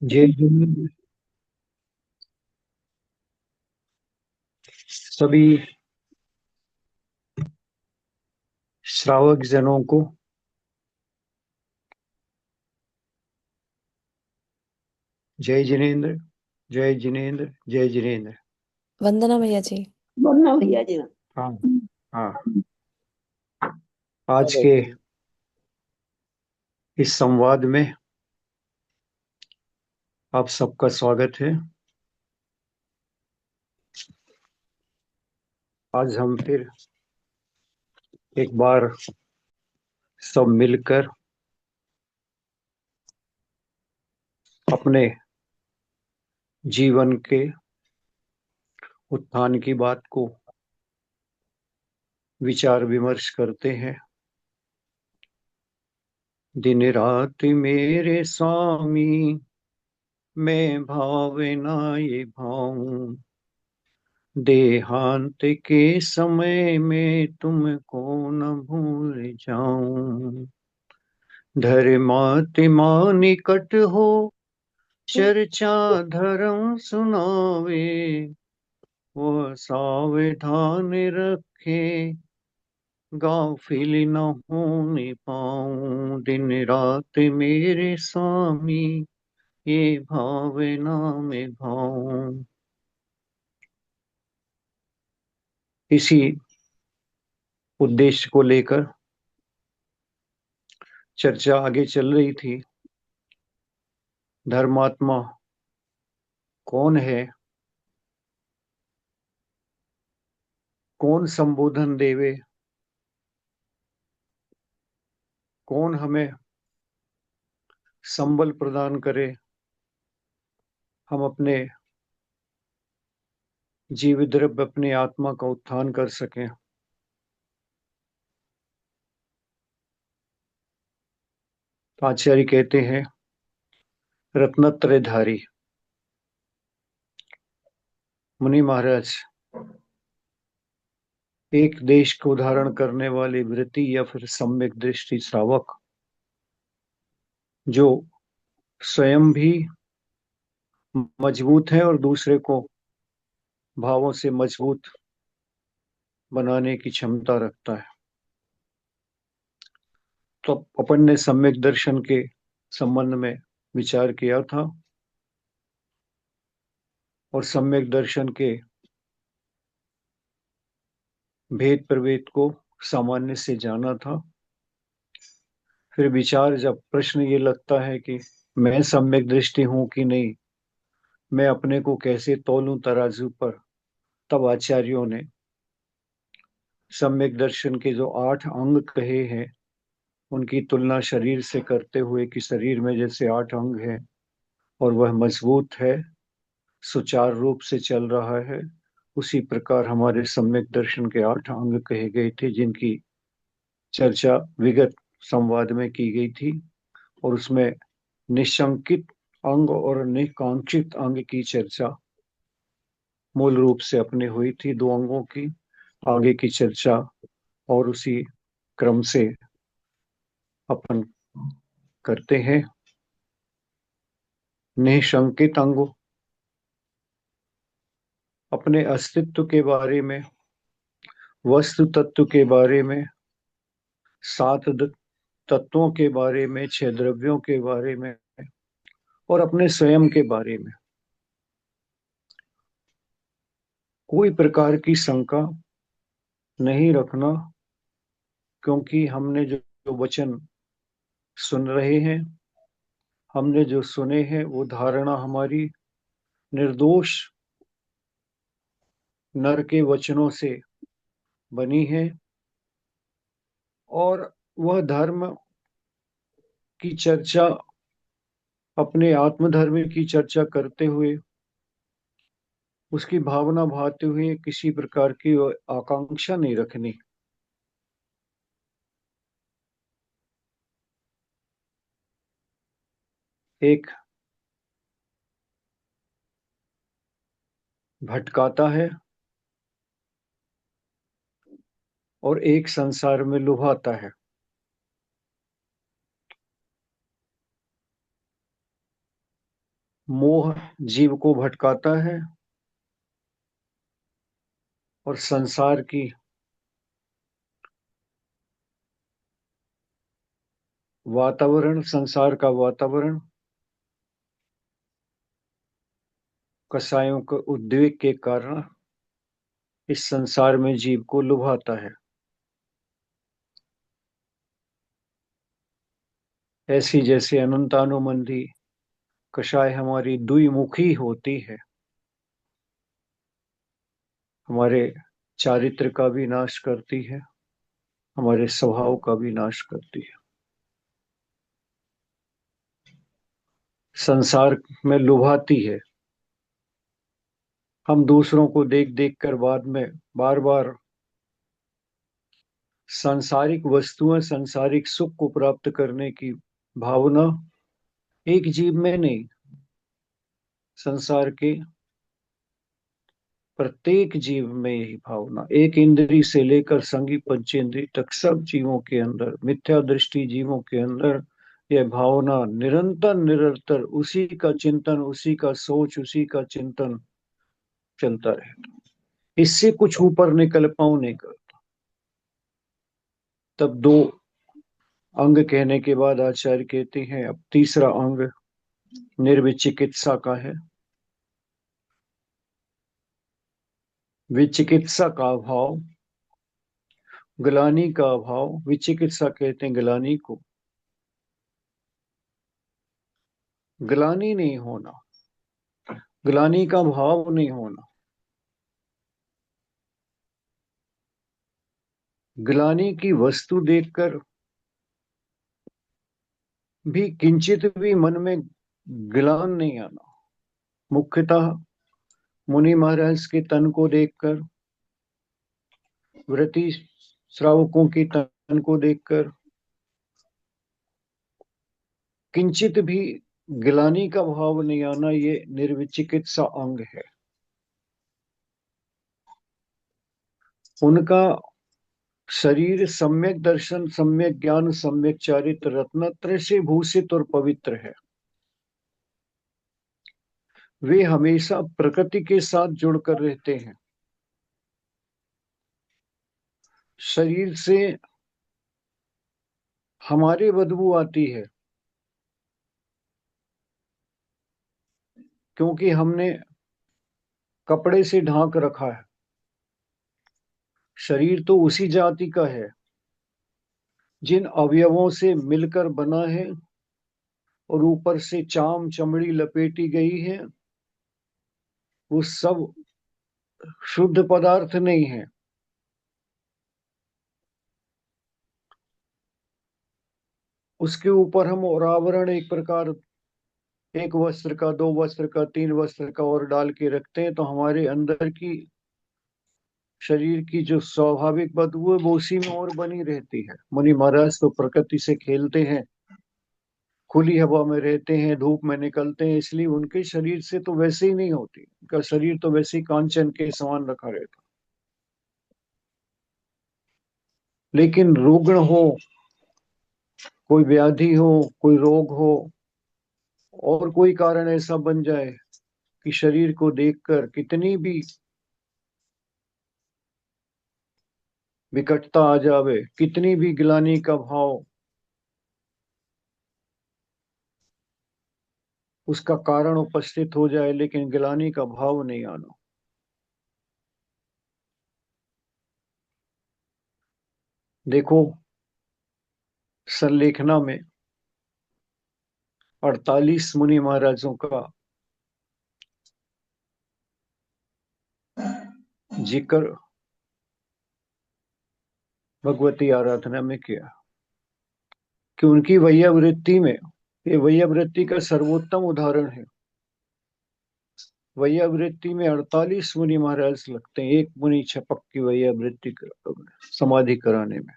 जय हिंद सभी श्रावक जनों को। जय जिनेन्द्र, जय जिनेन्द्र, जय जिनेन्द्र। वंदना भैया जी। बोलना भैया जी। हाँ हाँ। आज के इस संवाद में आप सबका स्वागत है। आज हम फिर एक बार सब मिलकर अपने जीवन के उत्थान की बात को विचार विमर्श करते हैं। दिन रात मेरे स्वामी, मैं भावना ये भाऊं, देहांत के समय में तुमको न भूल जाऊं। धर्मात्मा निकट हो, चर्चा धर्म सुनावे, वह सावधान रखे, गाफिल न होने पाऊं। दिन रात मेरे स्वामी, ये भावना में भाऊं। इसी उद्देश्य को लेकर चर्चा आगे चल रही थी। धर्मात्मा कौन है, कौन संबोधन देवे, कौन हमें संबल प्रदान करे, हम अपने जीवित द्रव्य अपनी आत्मा का उत्थान कर सकें। आचार्य कहते हैं, रत्नत्रयधारी मुनि महाराज, एक देश को धारण करने वाले वृत्ति या फिर सम्यक दृष्टि श्रावक, जो स्वयं भी मजबूत है और दूसरे को भावों से मजबूत बनाने की क्षमता रखता है। तो अपन ने सम्यक दर्शन के संबंध में विचार किया था और सम्यक दर्शन के भेद प्रभेद को सामान्य से जाना था। फिर विचार, जब प्रश्न ये लगता है कि मैं सम्यक दृष्टि हूं कि नहीं, मैं अपने को कैसे तौलूं तराजू पर, तब आचार्यों ने सम्यक दर्शन के जो 8 अंग कहे हैं उनकी तुलना शरीर से करते हुए कि शरीर में जैसे 8 अंग हैं और वह मजबूत है, सुचारू रूप से चल रहा है, उसी प्रकार हमारे सम्यक दर्शन के 8 अंग कहे गए थे, जिनकी चर्चा विगत संवाद में की गई थी। और उसमें निशंकित अंग और निकांक्षित अंग की चर्चा मूल रूप से अपने हुई थी। 2 अंगों की आगे की चर्चा और उसी क्रम से अपन करते हैं। निशंकित अंग अपने अस्तित्व के बारे में, वस्तु तत्व के बारे में, 7 तत्वों के बारे में, 6 द्रव्यों के बारे में और अपने स्वयं के बारे में कोई प्रकार की शंका नहीं रखना, क्योंकि हमने जो वचन सुन रहे हैं, हमने जो सुने हैं, वो धारणा हमारी निर्दोष नर के वचनों से बनी है। और वह धर्म की चर्चा, अपने आत्मधर्म की चर्चा करते हुए, उसकी भावना भाते हुए किसी प्रकार की आकांक्षा नहीं रखनी। एक भटकाता है और एक संसार में लुभाता है। मोह जीव को भटकाता है और संसार का वातावरण कसायों के उद्वेग के कारण इस संसार में जीव को लुभाता है। ऐसी जैसे अनंतानुबंधी कषाय हमारी द्विमुखी होती है, हमारे चारित्र का भी नाश करती है, हमारे स्वभाव का भी नाश करती है। संसार में लुभाती है। हम दूसरों को देख देख कर बाद में बार बार सांसारिक वस्तुएं, सांसारिक सुख को प्राप्त करने की भावना एक जीव में नहीं, संसार के प्रत्येक जीव में यही भावना, एक इंद्री से लेकर संगी पंचेंद्री तक सब जीवों के अंदर, मिथ्या दृष्टि जीवों के अंदर यह भावना निरंतर निरंतर उसी का चिंतन, उसी का सोच, उसी का चिंतन चलता रहता। इससे कुछ ऊपर निकल पाऊं नहीं कर। तब दो अंग कहने के बाद आचार्य कहते हैं अब तीसरा अंग निर्विचिकित्सा का है। विचिकित्सा का अभाव, ग्लानि का अभाव, विचिकित्सा कहते हैं ग्लानि को। ग्लानि नहीं होना, ग्लानि का भाव नहीं होना। ग्लानि की वस्तु देखकर भी किंचित भी मन में ग्लान नहीं आना। मुख्यतः मुनि महाराज के तन को देखकर, व्रती श्रावकों की तन को देखकर किंचित भी ग्लानि का भाव नहीं आना, ये निर्विचिकित्सा अंग है। उनका शरीर सम्यक दर्शन, सम्यक ज्ञान, सम्यक चारित्र, रत्नत्रय से भूषित और पवित्र है। वे हमेशा प्रकृति के साथ जुड़कर रहते हैं। शरीर से हमारी बदबू आती है क्योंकि हमने कपड़े से ढांक रखा है। शरीर तो उसी जाति का है जिन अवयवों से मिलकर बना है और ऊपर से चाम चमड़ी लपेटी गई है। वो सब शुद्ध पदार्थ नहीं है। उसके ऊपर हम और आवरण एक प्रकार, एक वस्त्र का, दो वस्त्र का, तीन वस्त्र का और डाल के रखते हैं, तो हमारे अंदर की शरीर की जो स्वाभाविक बदबू है वो उसी में और बनी रहती है। मुनि महाराज तो प्रकृति से खेलते हैं, खुली हवा में रहते हैं, धूप में निकलते हैं, इसलिए उनके शरीर से तो वैसे ही नहीं होती। उनका शरीर तो वैसे ही कांचन के समान रखा रहता। लेकिन रुग्ण हो, कोई व्याधि हो, कोई रोग हो और कोई कारण ऐसा बन जाए कि शरीर को देखकर कितनी भी विकटता आ जावे, कितनी भी ग्लानि का भाव उसका कारण उपस्थित हो जाए, लेकिन ग्लानि का भाव नहीं आना। देखो संलेखना में 48 मुनि महाराजों का जिक्र भगवती आराधना में किया कि उनकी वैयावृत्ति में, ये वैयावृत्ति का सर्वोत्तम उदाहरण है। वैयावृत्ति में 48 मुनि महाराज लगते हैं एक मुनि छपक की वैयावृत्ति समाधि कराने में।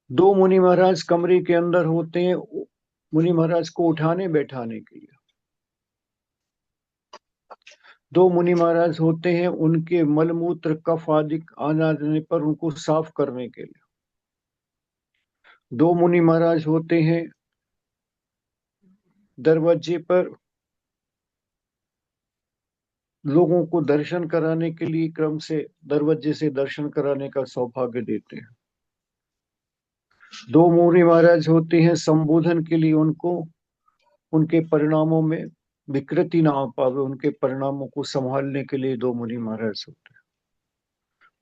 दो मुनि महाराज कमरे के अंदर होते हैं मुनि महाराज को उठाने बैठाने के लिए। दो मुनि महाराज होते हैं उनके मलमूत्र कफ आदि आना जाने पर उनको साफ करने के लिए। दो मुनि महाराज होते हैं दरवाजे पर लोगों को दर्शन कराने के लिए क्रम से दरवाजे से दर्शन कराने का सौभाग्य देते हैं। दो मुनि महाराज होते हैं, संबोधन के लिए उनको उनके परिणामों में विकृति ना आ पावे, उनके परिणामों को संभालने के लिए दो मुनि महाराज होते हैं।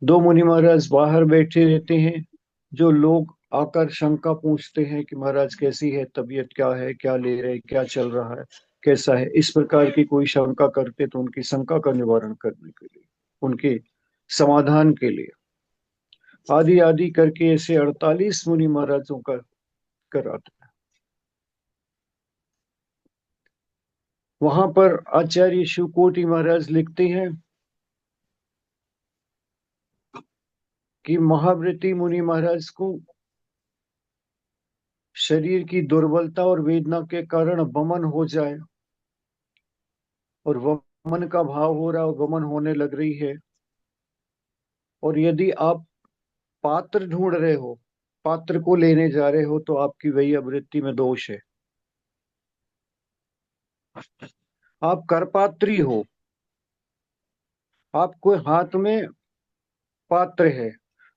दो मुनि महाराज बाहर बैठे रहते हैं। जो लोग आकर शंका पूछते हैं कि महाराज कैसी है तबीयत, क्या है, क्या ले रहे, क्या चल रहा है, कैसा है, इस प्रकार की कोई शंका करते तो उनकी शंका का निवारण करने के लिए, उनके समाधान के लिए आदि आदि करके ऐसे 48 मुनि महाराजों का कराते हैं। वहां पर आचार्य शिवकोटि महाराज लिखते हैं कि महाव्रती मुनि महाराज को शरीर की दुर्बलता और वेदना के कारण वमन हो जाए, और वमन का भाव हो रहा है, वमन होने लग रही है, और यदि आप पात्र ढूंढ रहे हो, पात्र को लेने जा रहे हो, तो आपकी वही वृत्ति में दोष है। आप करपात्री हो, आपको हाथ में पात्र है,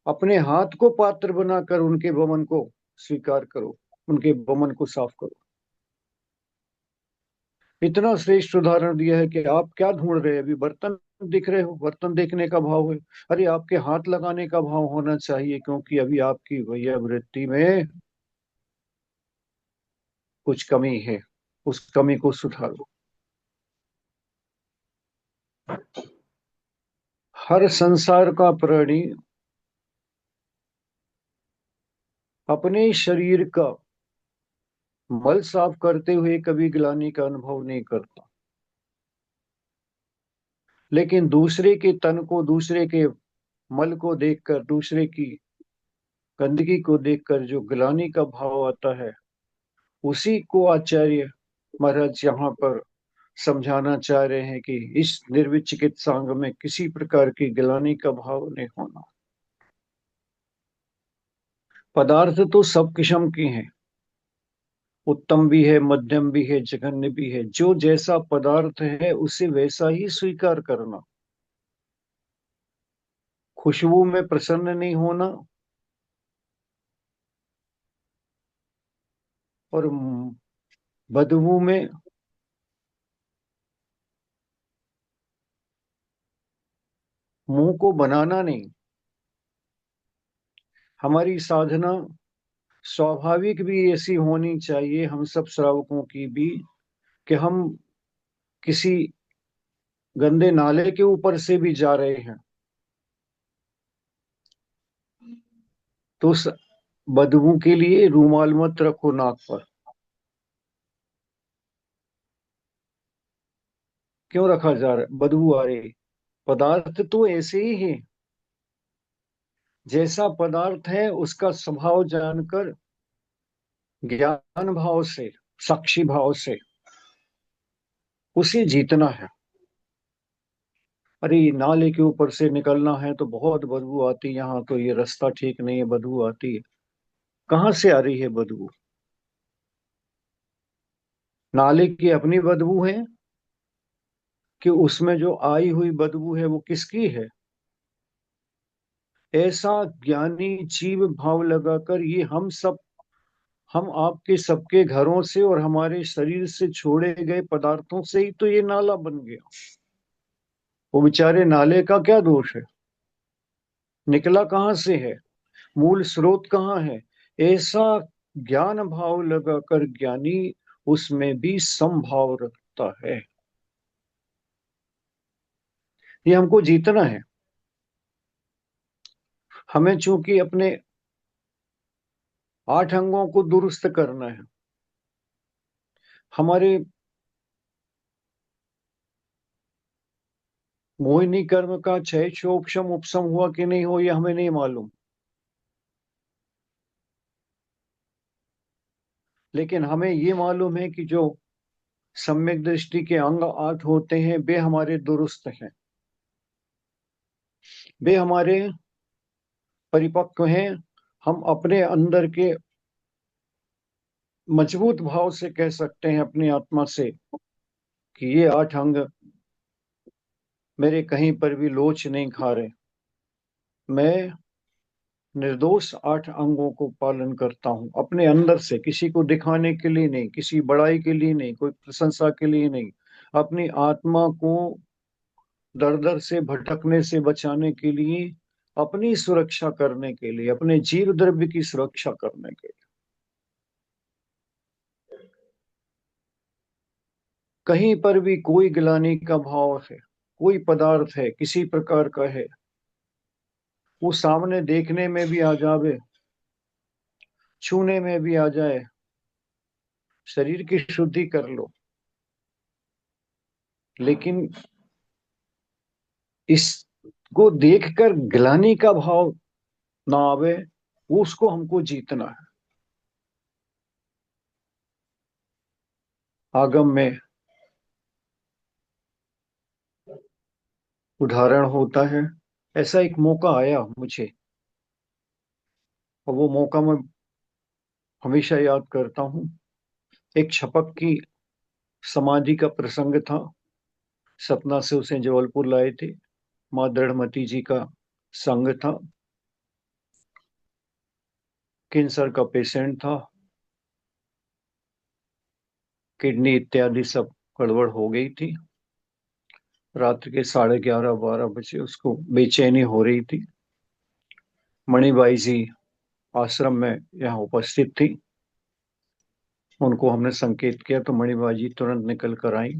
अपने हाथ को पात्र बनाकर उनके वमन को स्वीकार करो, उनके वमन को साफ करो। इतना श्रेष्ठ उदाहरण दिया है कि आप क्या ढूंढ रहे हैं, अभी बर्तन दिख रहे हो, बर्तन देखने का भाव है, अरे आपके हाथ लगाने का भाव होना चाहिए, क्योंकि अभी आपकी वही वृत्ति में कुछ कमी है, उस कमी को सुधारो। हर संसार का प्राणी अपने शरीर का मल साफ करते हुए कभी ग्लानि का अनुभव नहीं करता, लेकिन दूसरे के तन को, दूसरे के मल को देखकर, दूसरे की गंदगी को देखकर जो ग्लानि का भाव आता है, उसी को आचार्य महाराज यहाँ पर समझाना चाह रहे हैं कि इस निर्विचिकित्सांग में किसी प्रकार की ग्लानि का भाव नहीं होना। पदार्थ तो सब किस्म के हैं, उत्तम भी है, मध्यम भी है, जघन्य भी है। जो जैसा पदार्थ है उसे वैसा ही स्वीकार करना, खुशबू में प्रसन्न नहीं होना, और बदबू में मुंह को बनाना नहीं। हमारी साधना स्वाभाविक भी ऐसी होनी चाहिए, हम सब श्रावकों की भी, कि हम किसी गंदे नाले के ऊपर से भी जा रहे हैं तो उस बदबू के लिए रूमाल मत रखो नाक पर। क्यों रखा जा रहा है, बदबू आ रही, पदार्थ तो ऐसे ही है, जैसा पदार्थ है उसका स्वभाव जानकर ज्ञान भाव से, साक्षी भाव से उसे जीतना है। अरे नाले के ऊपर से निकलना है तो बहुत बदबू आती है, यहाँ तो ये रास्ता ठीक नहीं है, बदबू आती है। कहाँ से आ रही है बदबू? नाले की अपनी बदबू है कि उसमें जो आई हुई बदबू है वो किसकी है? ऐसा ज्ञानी जीव भाव लगाकर ये हम आपके सबके घरों से और हमारे शरीर से छोड़े गए पदार्थों से ही तो ये नाला बन गया। वो बेचारे नाले का क्या दोष है, निकला कहाँ से है, मूल स्रोत कहाँ है? ऐसा ज्ञान भाव लगाकर ज्ञानी उसमें भी समभाव रखता है। ये हमको जीतना है। हमें चूंकि अपने 8 अंगों को दुरुस्त करना है, हमारे मोहिनी कर्म का क्षय क्षोभशम उपशम हुआ कि नहीं हो, ये हमें नहीं मालूम, लेकिन हमें ये मालूम है कि जो सम्यक दृष्टि के अंग 8 होते हैं वे हमारे दुरुस्त हैं, वे हमारे परिपक्व हैं। हम अपने अंदर के मजबूत भाव से कह सकते हैं अपनी आत्मा से कि ये 8 अंग मेरे कहीं पर भी लोच नहीं खा रहे। मैं निर्दोष 8 अंगों को पालन करता हूँ अपने अंदर से, किसी को दिखाने के लिए नहीं, किसी बड़ाई के लिए नहीं, कोई प्रशंसा के लिए नहीं। अपनी आत्मा को दर दर से भटकने से बचाने के लिए, अपनी सुरक्षा करने के लिए, अपने जीव द्रव्य की सुरक्षा करने के लिए। कहीं पर भी कोई गिलानी का भाव है, कोई पदार्थ है किसी प्रकार का है, वो सामने देखने में भी आ जावे, छूने में भी आ जाए, शरीर की शुद्धि कर लो, लेकिन इसको देखकर गिलानी का भाव ना आवे, वो उसको हमको जीतना है। आगम में उदाहरण होता है, ऐसा एक मौका आया मुझे, और वो मौका मैं हमेशा याद करता हूँ। एक छपक की समाधि का प्रसंग था। सतना से उसे जबलपुर लाए थे। माँ दृढ़मती जी का संग था। कैंसर का पेशेंट था। किडनी इत्यादि सब गड़बड़ हो गई थी। रात के 11:30-12 बजे उसको बेचैनी हो रही थी। मणिबाई जी आश्रम में यहाँ उपस्थित थी। उनको हमने संकेत किया तो मणिबाई जी तुरंत निकल कर आई,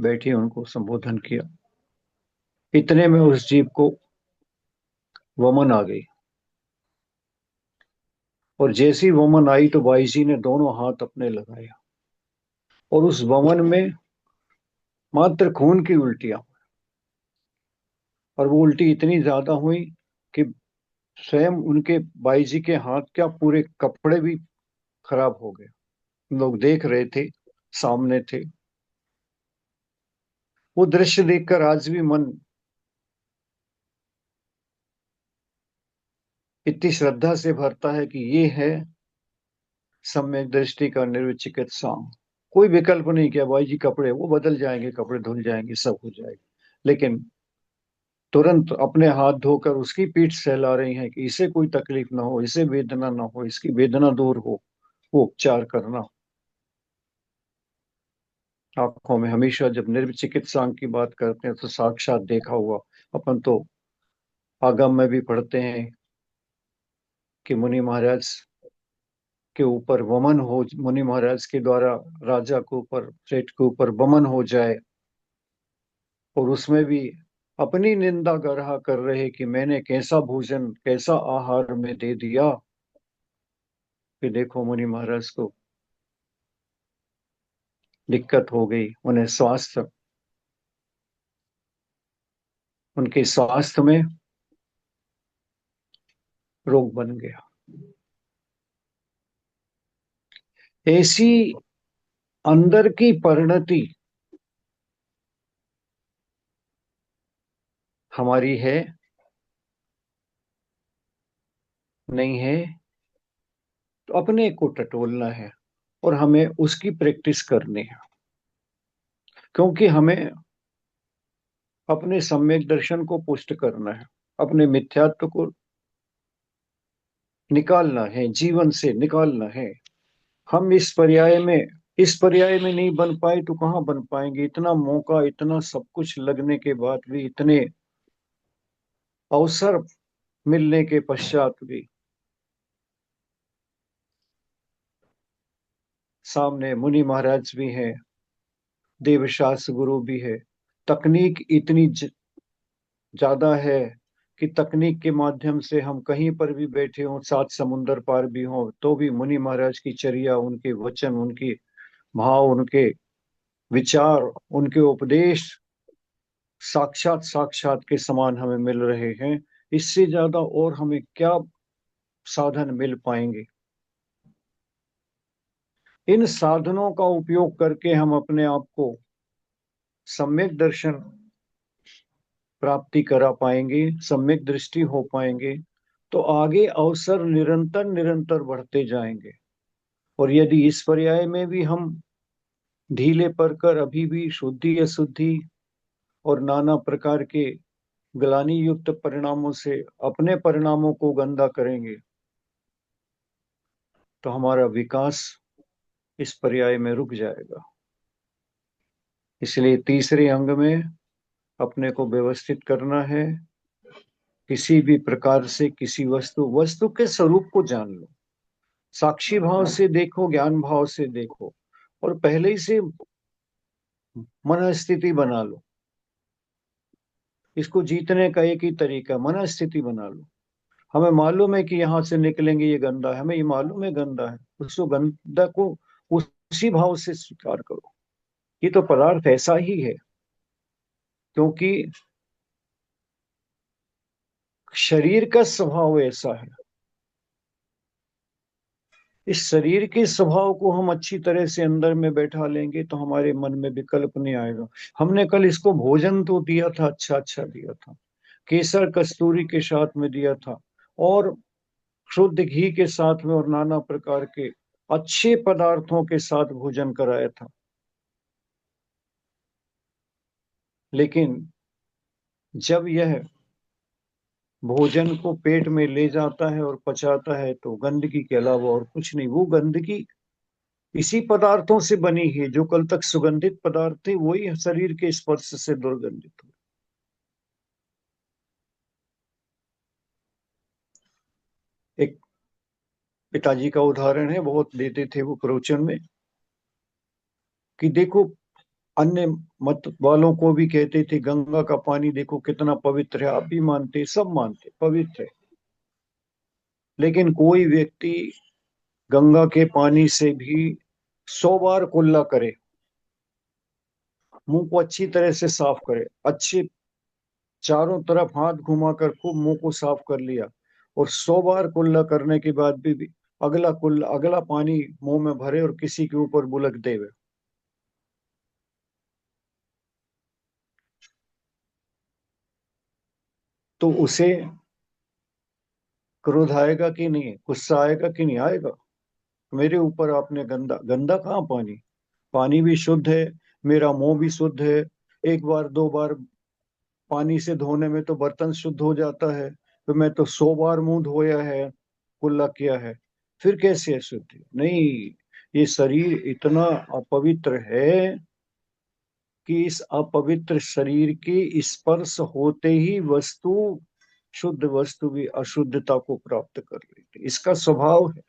बैठी, उनको संबोधन किया। इतने में उस जीव को वमन आ गई, और जैसी वमन आई तो बाई जी ने दोनों हाथ अपने लगाया, और उस वमन में मात्र खून की उल्टियां, और वो उल्टी इतनी ज्यादा हुई कि स्वयं उनके बाई जी के हाथ क्या पूरे कपड़े भी खराब हो गए। लोग देख रहे थे, सामने थे। वो दृश्य देखकर आज भी मन इतनी श्रद्धा से भरता है कि ये है सम्यक दृष्टि का निर्विचिकित्सा। कोई विकल्प नहीं किया, भाई जी कपड़े वो बदल जाएंगे, कपड़े धुल जाएंगे, सब हो जाएगा, लेकिन तुरंत अपने हाथ धोकर उसकी पीठ सहला रही हैं कि इसे कोई तकलीफ ना हो, इसे वेदना ना हो, इसकी वेदना दूर हो, वो उपचार करना। आंखों में हमेशा जब निर्विचिकित्सा की बात करते हैं तो साक्षात देखा हुआ। अपन तो आगम में भी पढ़ते हैं कि मुनि महाराज के ऊपर वमन हो, मुनि महाराज के द्वारा राजा के ऊपर, सेठ के ऊपर वमन हो जाए, और उसमें भी अपनी निंदा गढ़ा कर रहे कि मैंने कैसा भोजन, कैसा आहार में दे दिया कि देखो मुनि महाराज को दिक्कत हो गई, उन्हें स्वास्थ्य, उनके स्वास्थ्य में रोग बन गया। ऐसी अंदर की परिणति हमारी है, नहीं है, तो अपने को टटोलना है और हमें उसकी प्रैक्टिस करनी है, क्योंकि हमें अपने सम्यक दर्शन को पुष्ट करना है, अपने मिथ्यात्व को निकालना है, जीवन से निकालना है। हम इस पर्याय में नहीं बन पाए तो कहाँ बन पाएंगे। इतना मौका, इतना सब कुछ लगने के बाद भी, इतने अवसर मिलने के पश्चात भी, सामने मुनि महाराज भी हैं, देवशास्त्र गुरु भी है, तकनीक इतनी ज्यादा है कि तकनीक के माध्यम से हम कहीं पर भी बैठे हों, 7 समुंदर पार भी हों, तो भी मुनि महाराज की चर्या, उनके वचन, उनके भाव, उनके विचार, उनके उपदेश साक्षात साक्षात के समान हमें मिल रहे हैं। इससे ज्यादा और हमें क्या साधन मिल पाएंगे। इन साधनों का उपयोग करके हम अपने आप को सम्यक दर्शन प्राप्ति करा पाएंगे, सम्यक दृष्टि हो पाएंगे, तो आगे अवसर निरंतर निरंतर बढ़ते जाएंगे। और यदि इस पर्याय में भी हम ढीले पड़कर अभी भी शुद्धि अशुद्धि और नाना प्रकार के ग्लानि युक्त परिणामों से अपने परिणामों को गंदा करेंगे, तो हमारा विकास इस पर्याय में रुक जाएगा। इसलिए तीसरे अंग में अपने को व्यवस्थित करना है। किसी भी प्रकार से किसी वस्तु वस्तु के स्वरूप को जान लो, साक्षी भाव से देखो, ज्ञान भाव से देखो, और पहले ही से मन स्थिति बना लो। इसको जीतने का एक ही तरीका, मन स्थिति बना लो। हमें मालूम है कि यहां से निकलेंगे ये गंदा है, हमें ये मालूम है गंदा है, उसको गंदा को उसी भाव से स्वीकार करो। ये तो पदार्थ ऐसा ही है, क्योंकि शरीर का स्वभाव ऐसा है। इस शरीर के स्वभाव को हम अच्छी तरह से अंदर में बैठा लेंगे तो हमारे मन में विकल्प नहीं आएगा। हमने कल इसको भोजन तो दिया था, अच्छा अच्छा दिया था, केसर कस्तूरी के साथ में दिया था, और शुद्ध घी के साथ में, और नाना प्रकार के अच्छे पदार्थों के साथ भोजन कराया था। लेकिन जब यह भोजन को पेट में ले जाता है और पचाता है तो गंदगी के अलावा और कुछ नहीं, वो गंदगी इसी पदार्थों से बनी है। जो कल तक सुगंधित पदार्थ थे वही शरीर के स्पर्श से दुर्गंधित हुए। एक पिताजी का उदाहरण है, बहुत देते थे वो प्रवचन में, कि देखो, अन्य मत वालों को भी कहते थे गंगा का पानी देखो कितना पवित्र है, आप भी मानते, सब मानते पवित्र है। लेकिन कोई व्यक्ति गंगा के पानी से भी 100 बार कुल्ला करे, मुंह को अच्छी तरह से साफ करे, अच्छे चारों तरफ हाथ घुमाकर खूब मुंह को साफ कर लिया, और 100 बार कुल्ला करने के बाद भी अगला कुल्ला, अगला पानी मुंह में भरे और किसी के ऊपर बुलक देवे, तो उसे क्रोध आएगा कि नहीं, गुस्सा आएगा कि नहीं आएगा? मेरे ऊपर आपने गंदा गंदा कहाँ पानी, पानी भी शुद्ध है, मेरा मुंह भी शुद्ध है, एक बार दो बार पानी से धोने में तो बर्तन शुद्ध हो जाता है, तो मैं तो 100 बार मुंह धोया है, कुल्ला किया है, फिर कैसे अशुद्धि? नहीं, ये शरीर इतना अपवित्र है कि इस अपवित्र शरीर के स्पर्श होते ही वस्तु, शुद्ध वस्तु भी अशुद्धता को प्राप्त कर लेती, इसका स्वभाव है,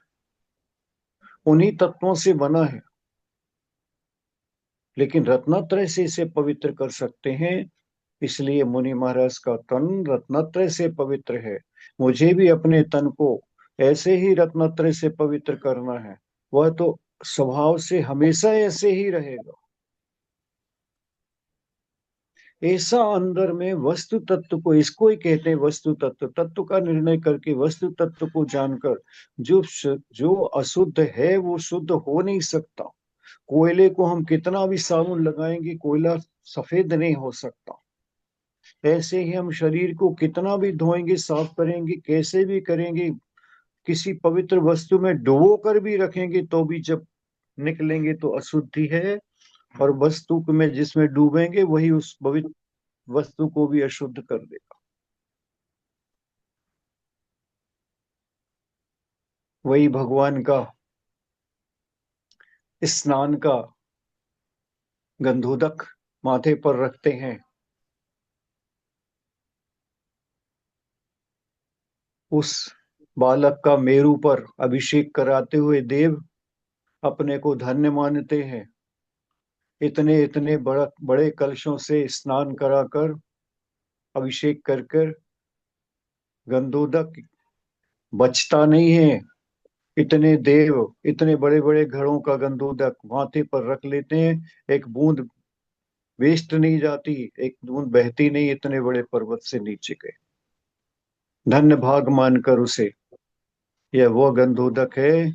उन्हीं तत्वों से बना है। लेकिन रत्नत्रय से इसे पवित्र कर सकते हैं, इसलिए मुनि महाराज का तन रत्नत्रय से पवित्र है। मुझे भी अपने तन को ऐसे ही रत्नत्रय से पवित्र करना है, वह तो स्वभाव से हमेशा ऐसे ही रहेगा। ऐसा अंदर में वस्तु तत्व को, इसको ही कहते हैं वस्तु तत्व, तत्व का निर्णय करके वस्तु तत्व को जानकर जो जो अशुद्ध है वो शुद्ध हो नहीं सकता। कोयले को हम कितना भी साबुन लगाएंगे, कोयला सफेद नहीं हो सकता। ऐसे ही हम शरीर को कितना भी धोएंगे, साफ करेंगे, कैसे भी करेंगे, किसी पवित्र वस्तु में डुबो कर भी रखेंगे तो भी जब निकलेंगे तो अशुद्धि है, और वस्तु में जिसमें डूबेंगे वही उस पवित्र वस्तु को भी अशुद्ध कर देगा। वही भगवान का स्नान का गंधोदक माथे पर रखते हैं, उस बालक का मेरु पर अभिषेक कराते हुए देव अपने को धन्य मानते हैं। इतने इतने बड़ा बड़े कलशों से स्नान कराकर, अभिषेक कर कर, गंधोदक बचता नहीं है। इतने देव इतने बड़े बड़े घड़ों का गंधोदक माथे पर रख लेते हैं, एक बूंद वेस्ट नहीं जाती, एक बूंद बहती नहीं, इतने बड़े पर्वत से नीचे गए। धन्य भाग मानकर उसे, यह वो गंधोदक है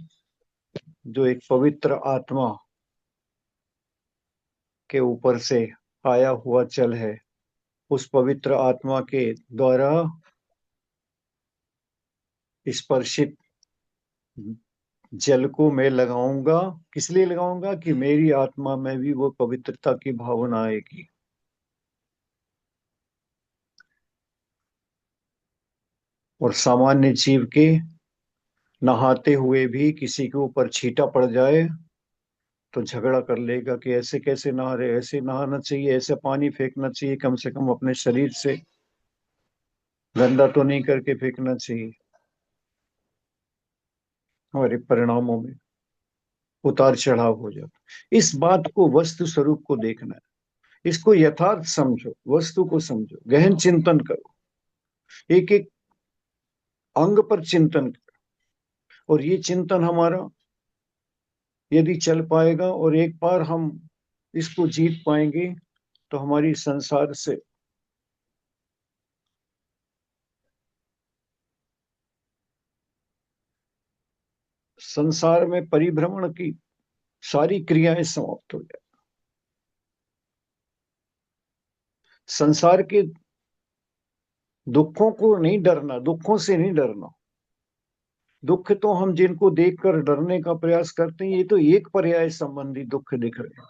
जो एक पवित्र आत्मा के ऊपर से आया हुआ जल है। उस पवित्र आत्मा के द्वारा स्पर्शित जल को मैं लगाऊंगा, किस लिए लगाऊंगा कि मेरी आत्मा में भी वो पवित्रता की भावना आएगी। और सामान्य जीव के नहाते हुए भी किसी के ऊपर छींटा पड़ जाए तो झगड़ा कर लेगा कि ऐसे कैसे नहा रहे, ऐसे नहाना चाहिए, ऐसे पानी फेंकना चाहिए, कम से कम अपने शरीर से गंदा तो नहीं करके फेंकना चाहिए। हमारे परिणामों में उतार चढ़ाव हो जाता। इस बात को, वस्तु स्वरूप को देखना है, इसको यथार्थ समझो, वस्तु को समझो, गहन चिंतन करो, एक एक अंग पर चिंतन करो। और ये चिंतन हमारा यदि चल पाएगा और एक बार हम इसको जीत पाएंगे तो हमारी संसार में परिभ्रमण की सारी क्रियाएं समाप्त हो जाए। संसार के दुखों को नहीं डरना, दुखों से नहीं डरना। दुख तो हम जिनको देखकर डरने का प्रयास करते हैं, ये तो एक पर्याय संबंधी दुख दिख रहे हैं।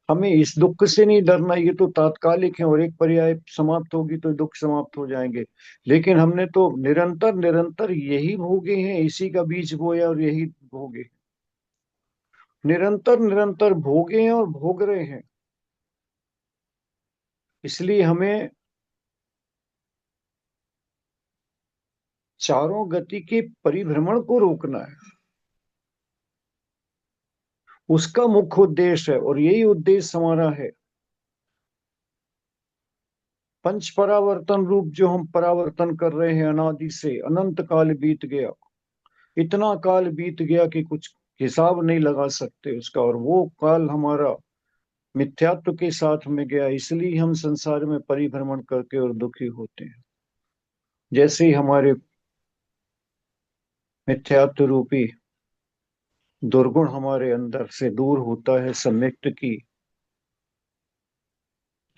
हमें इस दुख से नहीं डरना, ये तो तात्कालिक है और एक पर्याय समाप्त होगी तो दुख समाप्त हो जाएंगे। लेकिन हमने तो निरंतर निरंतर यही भोगे हैं, इसी का बीज बोया और यही भोगे, निरंतर निरंतर भोगे हैं और भोग रहे हैं। इसलिए हमें चारों गति के परिभ्रमण को रोकना है, उसका मुख्य उद्देश्य है। और यही उद्देश्य हमारा है। पंच परावर्तन रूप जो हम परावर्तन कर रहे हैं अनादि से, अनंत काल बीत गया, इतना काल बीत गया कि कुछ हिसाब नहीं लगा सकते उसका। और वो काल हमारा मिथ्यात्व के साथ में गया, इसलिए हम संसार में परिभ्रमण करके और दुखी होते हैं। जैसे ही हमारे मिथ्यात्व रूपी दुर्गुण हमारे अंदर से दूर होता है, सम्यक्त की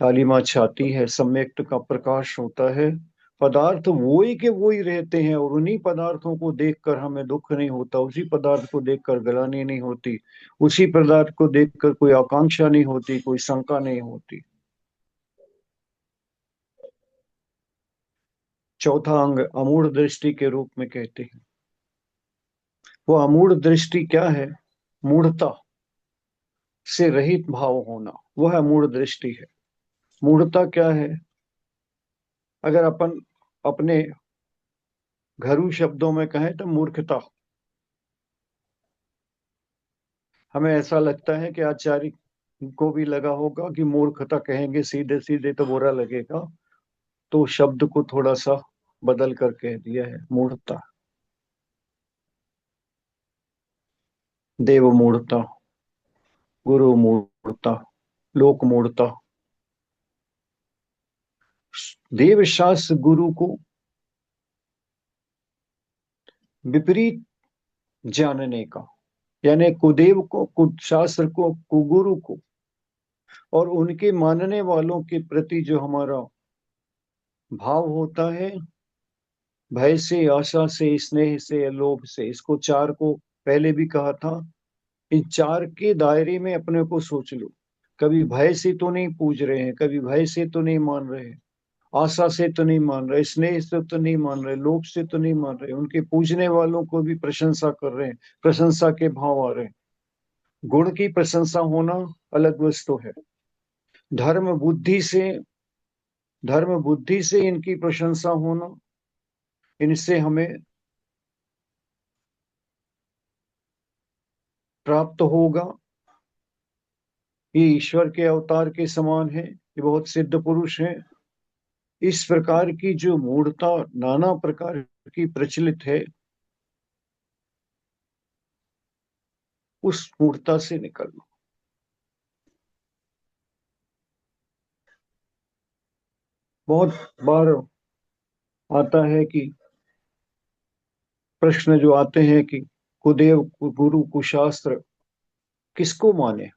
लालिमा छाती है, सम्यक्त का प्रकाश होता है, पदार्थ वो ही के वो ही रहते हैं। और उन्हीं पदार्थों को देखकर हमें दुख नहीं होता, उसी पदार्थ को देखकर गलानी नहीं होती, उसी पदार्थ को देखकर कोई आकांक्षा नहीं होती, कोई शंका नहीं होती। चौथा अंग अमूढ़ दृष्टि के रूप में कहते हैं। वो अमूढ़ दृष्टि क्या है? मूढ़ता से रहित भाव होना, वह मूढ़ दृष्टि है। मूढ़ता क्या है? अगर अपन अपने घरू शब्दों में कहें तो मूर्खता। हमें ऐसा लगता है कि आचार्य को भी लगा होगा कि मूर्खता कहेंगे सीधे सीधे तो बुरा लगेगा, तो शब्द को थोड़ा सा बदल कर कह दिया है, मूढ़ता। देव मूढ़ता, गुरु मूढ़ता, लोक मूढ़ता। देव शास्त्र गुरु को विपरीत जानने का, यानी कुदेव को, कुशास्त्र को, कुगुरु को, और उनके मानने वालों के प्रति जो हमारा भाव होता है, भय से, आशा से, स्नेह से, लोभ से, इसको चार को पहले भी कहा था, इन चार के दायरे में अपने को सोच लो। कभी भय से तो नहीं पूज रहे हैं, कभी भय से तो नहीं मान रहे हैं, आशा से तो नहीं मान रहे, स्नेह से तो नहीं मान रहे, लोभ से तो नहीं मान रहे, उनके पूजने वालों को भी प्रशंसा कर रहे हैं, प्रशंसा के भाव आ रहे हैं। गुण की प्रशंसा होना अलग वस्तु है। धर्म बुद्धि से, धर्म बुद्धि से इनकी प्रशंसा होना, इनसे हमें प्राप्त होगा। ये ईश्वर के अवतार के समान है, ये बहुत सिद्ध पुरुष हैं। इस प्रकार की जो मूढ़ता नाना प्रकार की प्रचलित है, उस मूढ़ता से निकलना। बहुत बार आता है कि प्रश्न जो आते हैं कि कुदेव, गुरु, कुशास्त्र किसको माने?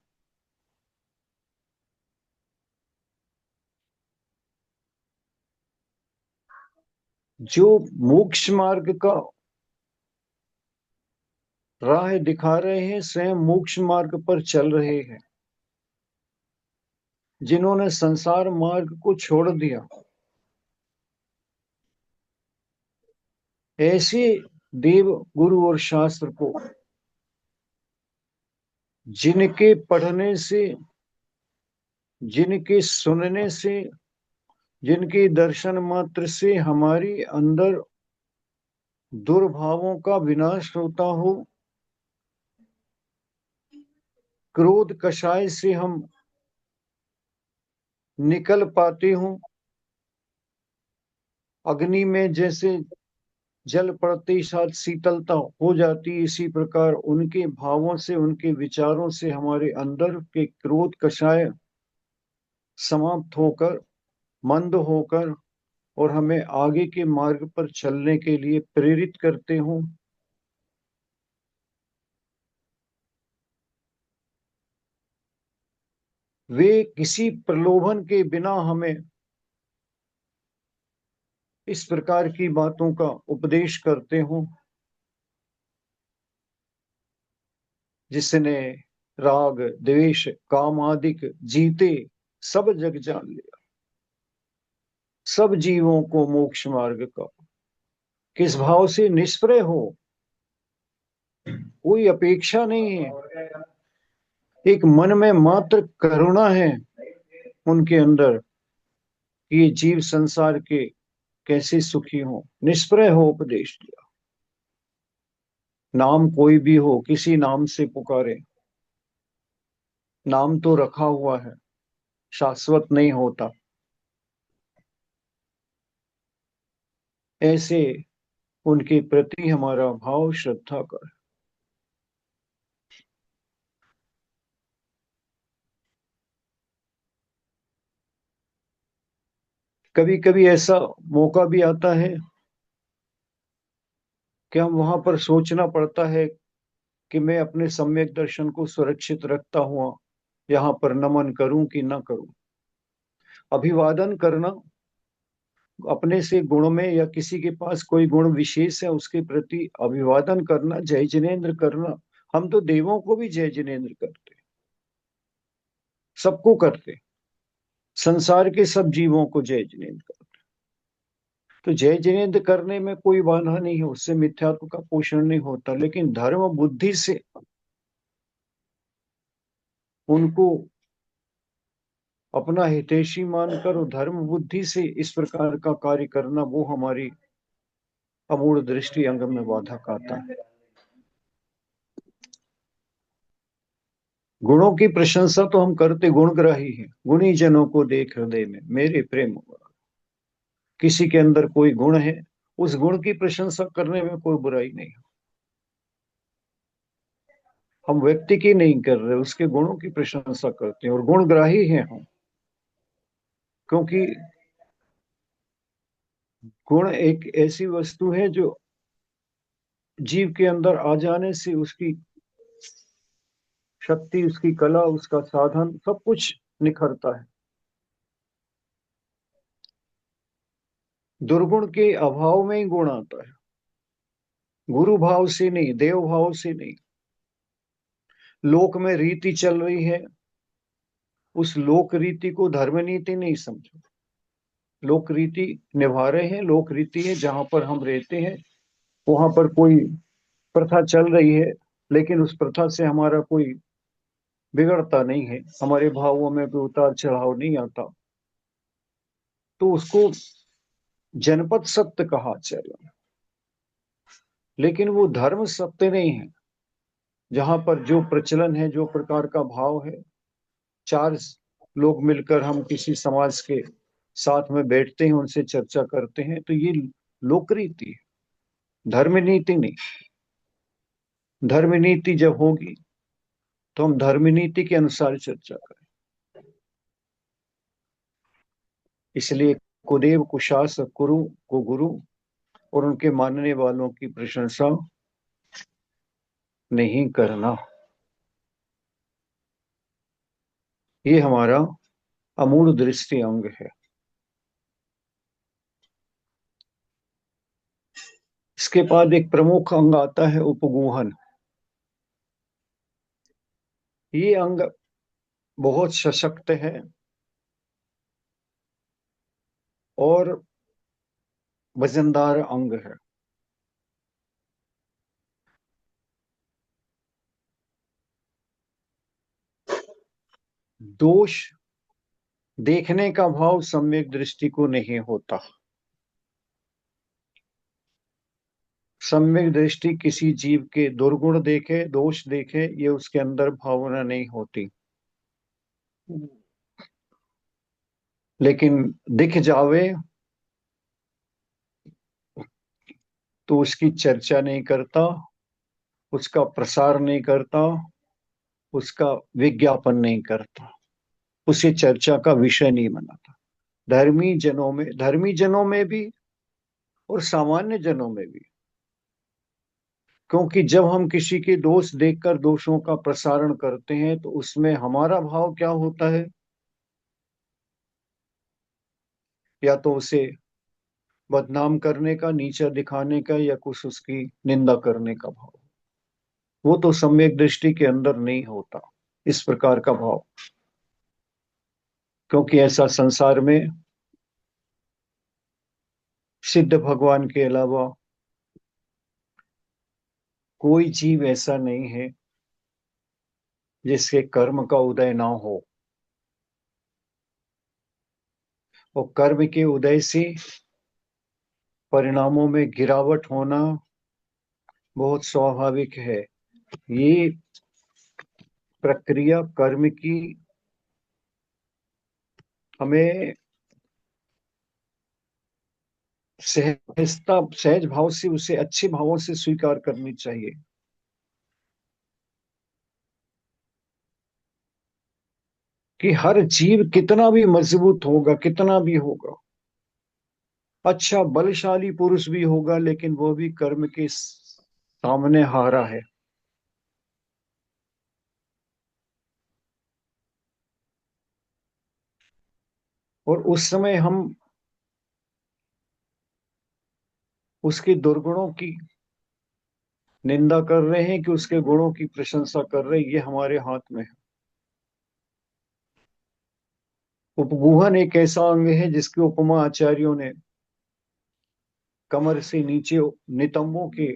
जो मोक्ष मार्ग का राह दिखा रहे हैं, स्वयं मोक्ष मार्ग पर चल रहे हैं। जिन्होंने संसार मार्ग को छोड़ दिया, ऐसे देव गुरु और शास्त्र को, जिनके पढ़ने से, जिनके सुनने से, जिनके दर्शन मात्र से हमारी अंदर दुर्भावों का विनाश होता हो, क्रोध कषाय से हम निकल पाते हो, अग्नि में जैसे जल पड़ते साथ शीतलता हो जाती, इसी प्रकार उनके भावों से, उनके विचारों से हमारे अंदर के क्रोध कषाय समाप्त होकर, मंद होकर, और हमें आगे के मार्ग पर चलने के लिए प्रेरित करते हो। वे किसी प्रलोभन के बिना हमें इस प्रकार की बातों का उपदेश करते हो, जिसने राग द्वेष काम आदि जीते सब जग जान लिया, सब जीवों को मोक्ष मार्ग का किस भाव से निष्प्रय हो, कोई अपेक्षा नहीं है, एक मन में मात्र करुणा है उनके अंदर कि ये जीव संसार के कैसे सुखी हो, निष्प्रय हो उपदेश दिया। नाम कोई भी हो, किसी नाम से पुकारे, नाम तो रखा हुआ है, शाश्वत नहीं होता। ऐसे उनके प्रति हमारा भाव श्रद्धा कर। कभी कभी ऐसा मौका भी आता है कि हम वहां पर सोचना पड़ता है कि मैं अपने सम्यक दर्शन को सुरक्षित रखता हुआ यहाँ पर नमन करूं कि ना करूं। अभिवादन करना, अपने से गुण में या किसी के पास कोई गुण विशेष है उसके प्रति अभिवादन करना, जय जिनेन्द्र करना, हम तो देवों को भी जय जिनेन्द्र करते, सबको करते, संसार के सब जीवों को जय जिनेन्द्र करते। तो जय जिनेन्द्र करने में कोई बाधा नहीं है, उससे मिथ्यात्व का पोषण नहीं होता, लेकिन धर्म बुद्धि से उनको अपना हितैषी मानकर और धर्म बुद्धि से इस प्रकार का कार्य करना, वो हमारी अमूढ़ दृष्टि अंग में बाधक आता है। गुणों की प्रशंसा तो हम करते गुणग्राही हैं, गुणी जनों को देख हृदय में मेरे प्रेम। किसी के अंदर कोई गुण है, उस गुण की प्रशंसा करने में कोई बुराई नहीं। हम व्यक्ति की नहीं कर रहे, उसके गुणों की प्रशंसा करते हैं, और गुणग्राही हैं हम, क्योंकि गुण एक ऐसी वस्तु है जो जीव के अंदर आ जाने से उसकी शक्ति, उसकी कला, उसका साधन सब कुछ निखरता है। दुर्गुण के अभाव में ही गुण आता है, गुरु भाव से नहीं, देव भाव से नहीं। लोक में रीति चल रही है, उस लोक रीति को धर्म नीति नहीं समझो। लोक रीति निभा रहे हैं, लोक रीति है जहां पर हम रहते हैं, वहां पर कोई प्रथा चल रही है, लेकिन उस प्रथा से हमारा कोई बिगड़ता नहीं है, हमारे भावों में कोई उतार चढ़ाव नहीं आता, तो उसको जनपद सत्य कहा चले। लेकिन वो धर्म सत्य नहीं है, जहां पर जो प्रचलन है, जो प्रकार का भाव है, चार लोग मिलकर हम किसी समाज के साथ में बैठते हैं, उनसे चर्चा करते हैं, तो ये लोक रीति है, धर्म नीति नहीं। धर्म नीति जब होगी तो हम धर्म नीति के अनुसार चर्चा करें। इसलिए कुदेव कुशास कुरु को गुरु और उनके मानने वालों की प्रशंसा नहीं करना, ये हमारा अमूढ़ दृष्टि अंग है। इसके बाद एक प्रमुख अंग आता है उपगूहन। ये अंग बहुत सशक्त है और वजनदार अंग है। दोष देखने का भाव सम्यक दृष्टि को नहीं होता। सम्यक दृष्टि किसी जीव के दुर्गुण देखे, दोष देखे, ये उसके अंदर भावना नहीं होती। लेकिन दिख जावे तो उसकी चर्चा नहीं करता, उसका प्रसार नहीं करता, उसका विज्ञापन नहीं करता, उसे चर्चा का विषय नहीं बनाता। धर्मी जनों में भी और सामान्य जनों में भी। क्योंकि जब हम किसी के दोष देखकर दोषों का प्रसारण करते हैं तो उसमें हमारा भाव क्या होता है? या तो उसे बदनाम करने का, नीचा दिखाने का, या कुछ उसकी निंदा करने का भाव। वो तो सम्यक दृष्टि के अंदर नहीं होता इस प्रकार का भाव। क्योंकि ऐसा संसार में सिद्ध भगवान के अलावा कोई जीव ऐसा नहीं है जिसके कर्म का उदय ना हो। और कर्म के उदय से परिणामों में गिरावट होना बहुत स्वाभाविक है। ये प्रक्रिया कर्म की हमें सहजता, सहज भाव से, उसे अच्छे भावों से स्वीकार करनी चाहिए। कि हर जीव कितना भी मजबूत होगा, कितना भी होगा, अच्छा बलशाली पुरुष भी होगा, लेकिन वो भी कर्म के सामने हारा है। और उस समय हम उसके दुर्गुणों की निंदा कर रहे हैं कि उसके गुणों की प्रशंसा कर रहे हैं, ये हमारे हाथ में है। उपगूहन एक ऐसा अंग है जिसकी उपमा आचार्यों ने कमर से नीचे नितंबों के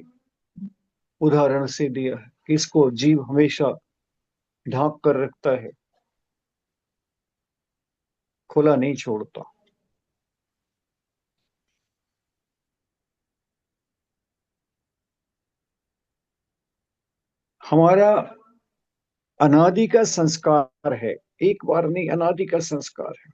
उदाहरण से दिया है कि इसको जीव हमेशा ढांक कर रखता है, खुला नहीं छोड़ता। हमारा अनादि का संस्कार है, एक बार नहीं, अनादि का संस्कार है।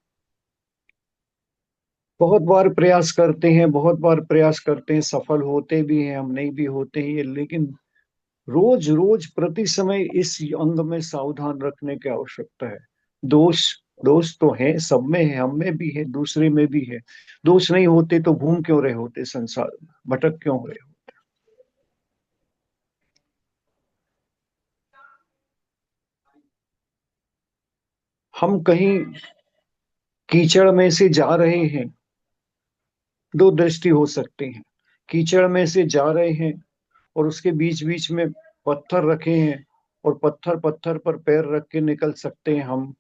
बहुत बार प्रयास करते हैं, बहुत बार प्रयास करते हैं, सफल होते भी हैं, हम नहीं भी होते हैं, लेकिन रोज रोज प्रति समय इस अंग में सावधान रखने की आवश्यकता है। दोष दोष तो है, सब में है, हम में भी है, दूसरे में भी है। दोष नहीं होते तो घूम क्यों रहे होते संसार में, भटक क्यों रहे हो? हम कहीं कीचड़ में से जा रहे हैं, दो दृष्टि हो सकती हैं। कीचड़ में से जा रहे हैं और उसके बीच बीच में पत्थर रखे हैं, और पत्थर पत्थर पर पैर रख के निकल सकते हैं हम।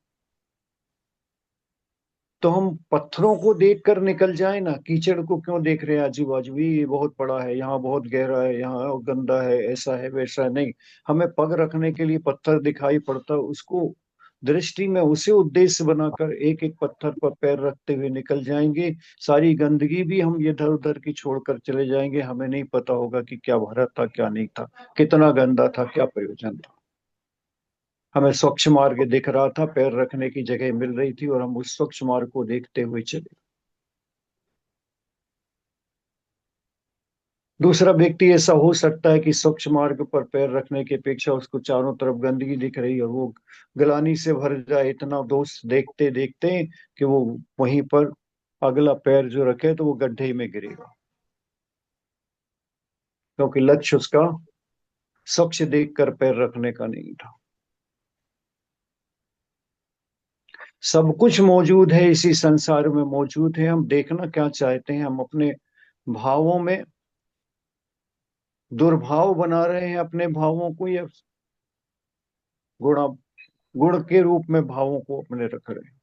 तो हम पत्थरों को देख कर निकल जाए ना, कीचड़ को क्यों देख रहे हैं आजू बाजू? ये बहुत बड़ा है, यहाँ बहुत गहरा है, यहाँ गंदा है, ऐसा है वैसा है। नहीं, हमें पग रखने के लिए पत्थर दिखाई पड़ता, उसको दृष्टि में उसे उद्देश्य बनाकर एक एक पत्थर पर पैर रखते हुए निकल जाएंगे। सारी गंदगी भी हम इधर उधर की छोड़कर चले जाएंगे, हमें नहीं पता होगा कि क्या भरा था क्या नहीं था, कितना गंदा था, क्या प्रयोजन था। हमें स्वच्छ मार्ग दिख रहा था, पैर रखने की जगह मिल रही थी, और हम उस स्वच्छ मार्ग को देखते हुए चले। दूसरा व्यक्ति ऐसा हो सकता है कि स्वच्छ मार्ग पर पैर रखने की अपेक्षा उसको चारों तरफ गंदगी दिख रही है, और वो गलानी से भर जाए, इतना दोष देखते देखते कि वो वहीं पर अगला पैर जो रखे तो वो गड्ढे में गिरेगा, क्योंकि लक्ष्य उसका स्वच्छ देख कर पैर रखने का नहीं था। सब कुछ मौजूद है, इसी संसार में मौजूद है। हम देखना क्या चाहते हैं? हम अपने भावों में दुर्भाव बना रहे हैं अपने भावों को, या गुणा गुण के रूप में भावों को अपने रख रहे हैं।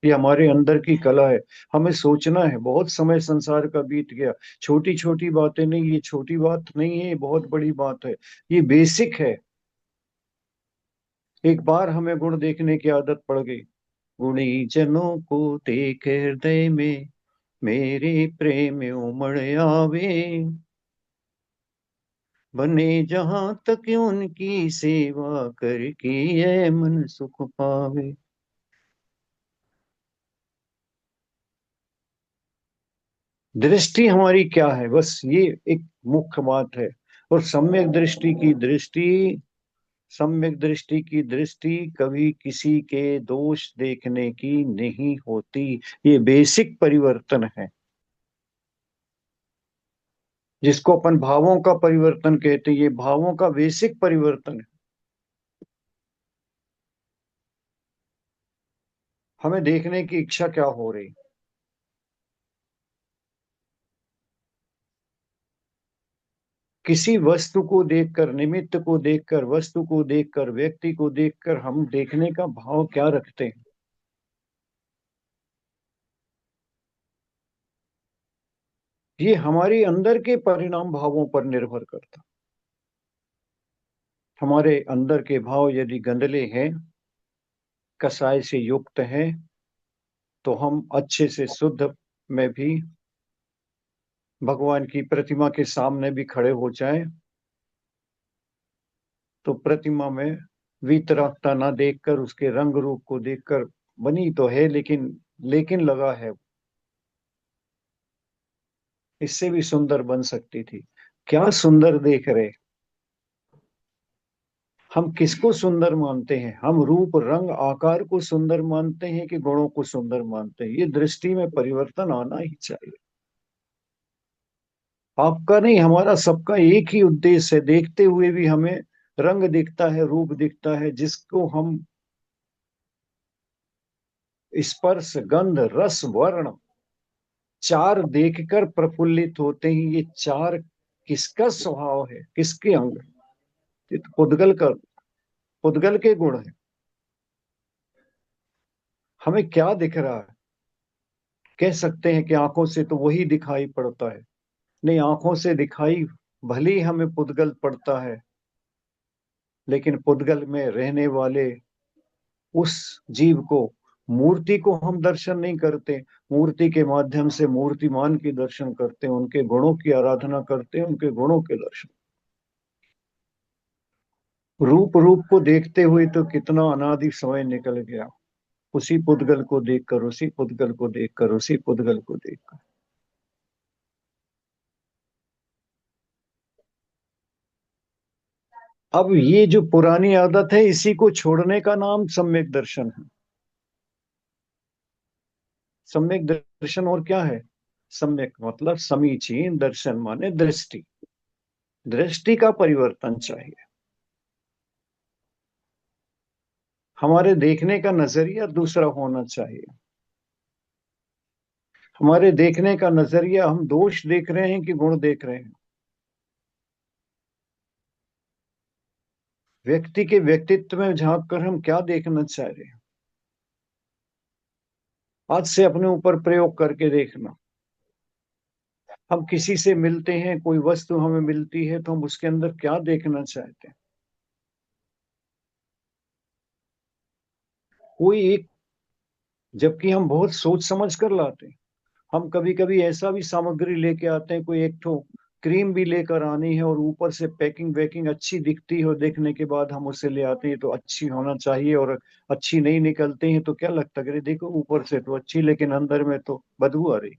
ये हमारे अंदर की कला है। हमें सोचना है। बहुत समय संसार का बीत गया। छोटी छोटी बातें नहीं, ये छोटी बात नहीं है, ये बहुत बड़ी बात है। ये बेसिक है। एक बार हमें गुण देखने की आदत पड़ गई। गुणी जनों को देख हृदय में मेरे प्रेम उमड़ आवे, बने जहां तक उनकी सेवा करके ये मन सुख पावे। दृष्टि हमारी क्या है, बस ये एक मुख्य बात है। और सम्यक दृष्टि की दृष्टि कभी किसी के दोष देखने की नहीं होती। ये बेसिक परिवर्तन है, जिसको अपन भावों का परिवर्तन कहते हैं। ये भावों का बेसिक परिवर्तन है। हमें देखने की इच्छा क्या हो रही। किसी वस्तु को देखकर, निमित्त को देखकर, वस्तु को देखकर, व्यक्ति को देखकर हम देखने का भाव क्या रखते हैं। ये हमारे अंदर के परिणाम भावों पर निर्भर करता। हमारे अंदर के भाव यदि गंदले हैं, कसाय से युक्त हैं, तो हम अच्छे से शुद्ध में भी भगवान की प्रतिमा के सामने भी खड़े हो जाएं, तो प्रतिमा में वितरागता ना देखकर, उसके रंग रूप को देखकर, बनी तो है लेकिन लेकिन लगा है, इससे भी सुंदर बन सकती थी। क्या सुंदर देख रहे। हम किसको सुंदर मानते हैं? हम रूप रंग आकार को सुंदर मानते हैं कि गुणों को सुंदर मानते हैं? ये दृष्टि में परिवर्तन आना ही चाहिए। आपका नहीं, हमारा सबका एक ही उद्देश्य है। देखते हुए भी हमें रंग दिखता है, रूप दिखता है, जिसको हम स्पर्श गंध रस वर्ण चार देखकर प्रफुल्लित होते हैं। ये चार किसका स्वभाव है, किसके अंग है? ये तो पुद्गल का, पुद्गल के गुण है। हमें क्या दिख रहा है? कह सकते हैं कि आंखों से तो वही दिखाई पड़ता है। नहीं, आंखों से दिखाई भले ही हमें पुद्गल पड़ता है, लेकिन पुद्गल में रहने वाले उस जीव को, मूर्ति को हम दर्शन नहीं करते। मूर्ति के माध्यम से मूर्तिमान की दर्शन करते हैं, उनके गुणों की आराधना करते हैं, उनके गुणों के दर्शन। रूप रूप को देखते हुए तो कितना अनादि समय निकल गया। उसी पुद्गल को देखकर, उसी पुद्गल को देखकर, उसी पुद्गल को देखकर। अब ये जो पुरानी आदत है, इसी को छोड़ने का नाम सम्यक दर्शन है। सम्यक दर्शन और क्या है? सम्यक मतलब समीचीन, दर्शन माने दृष्टि। दृष्टि का परिवर्तन चाहिए। हमारे देखने का नजरिया दूसरा होना चाहिए। हमारे देखने का नजरिया, हम दोष देख रहे हैं कि गुण देख रहे हैं? व्यक्ति के व्यक्तित्व में झांक कर हम क्या देखना चाह रहे हैं? आज से अपने ऊपर प्रयोग करके देखना। हम किसी से मिलते हैं, कोई वस्तु हमें मिलती है, तो हम उसके अंदर क्या देखना चाहते हैं? कोई एक, जबकि हम बहुत सोच समझ कर लाते हैं। हम कभी कभी ऐसा भी सामग्री लेके आते हैं, कोई एक ठो क्रीम भी लेकर आनी है और ऊपर से पैकिंग वैकिंग अच्छी दिखती हो, देखने के बाद हम उसे ले आते हैं तो अच्छी होना चाहिए, और अच्छी नहीं निकलते हैं तो क्या लगता है, अरे देखो ऊपर से तो अच्छी लेकिन अंदर में तो बदबू आ रही।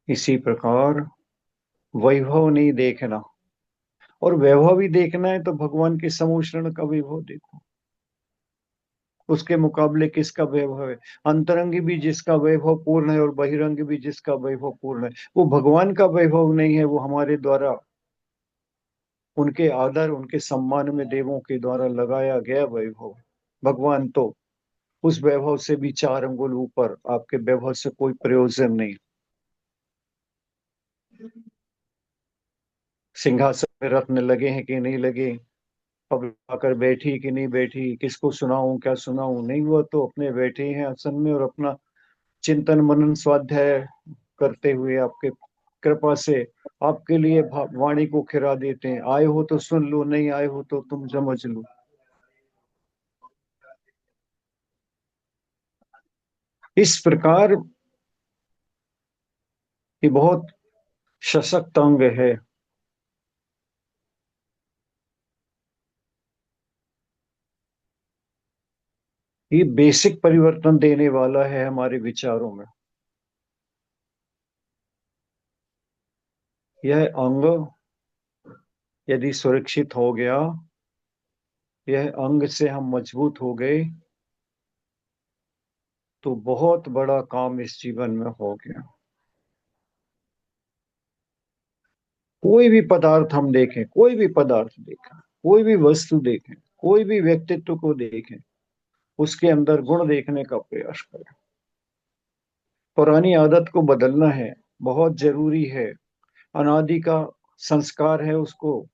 इसी प्रकार वैभव नहीं देखना, और वैभव ही देखना है तो भगवान के समूषण का वैभव देखो। उसके मुकाबले किसका वैभव है? अंतरंग भी जिसका वैभव पूर्ण है और बहिरंग भी जिसका वैभव पूर्ण है, वो भगवान का वैभव नहीं है, वो हमारे द्वारा उनके आदर, उनके सम्मान में देवों के द्वारा लगाया गया वैभव। भगवान तो उस वैभव से भी चार अंगुल ऊपर, आपके वैभव से कोई प्रयोजन नहीं। सिंहासन में रत्न लगे हैं कि नहीं लगे, अब आकर बैठी कि नहीं बैठी, किसको सुनाऊं क्या सुनाऊं, नहीं, वो तो अपने बैठे हैं आसन में और अपना चिंतन मनन स्वाध्याय करते हुए आपके कृपा से आपके लिए वाणी को खिरा देते हैं। आए हो तो सुन लो, नहीं आए हो तो तुम समझ लो। इस प्रकार ये बहुत सशक्त अंग है। ये बेसिक परिवर्तन देने वाला है हमारे विचारों में। यह अंग यदि सुरक्षित हो गया, यह अंग से हम मजबूत हो गए, तो बहुत बड़ा काम इस जीवन में हो गया। कोई भी पदार्थ हम देखें, कोई भी पदार्थ देखें, कोई भी वस्तु देखें, कोई भी व्यक्तित्व को देखें, उसके अंदर गुण देखने का प्रयास करें। पुरानी आदत को बदलना है, बहुत जरूरी है। अनादि का संस्कार है उसको,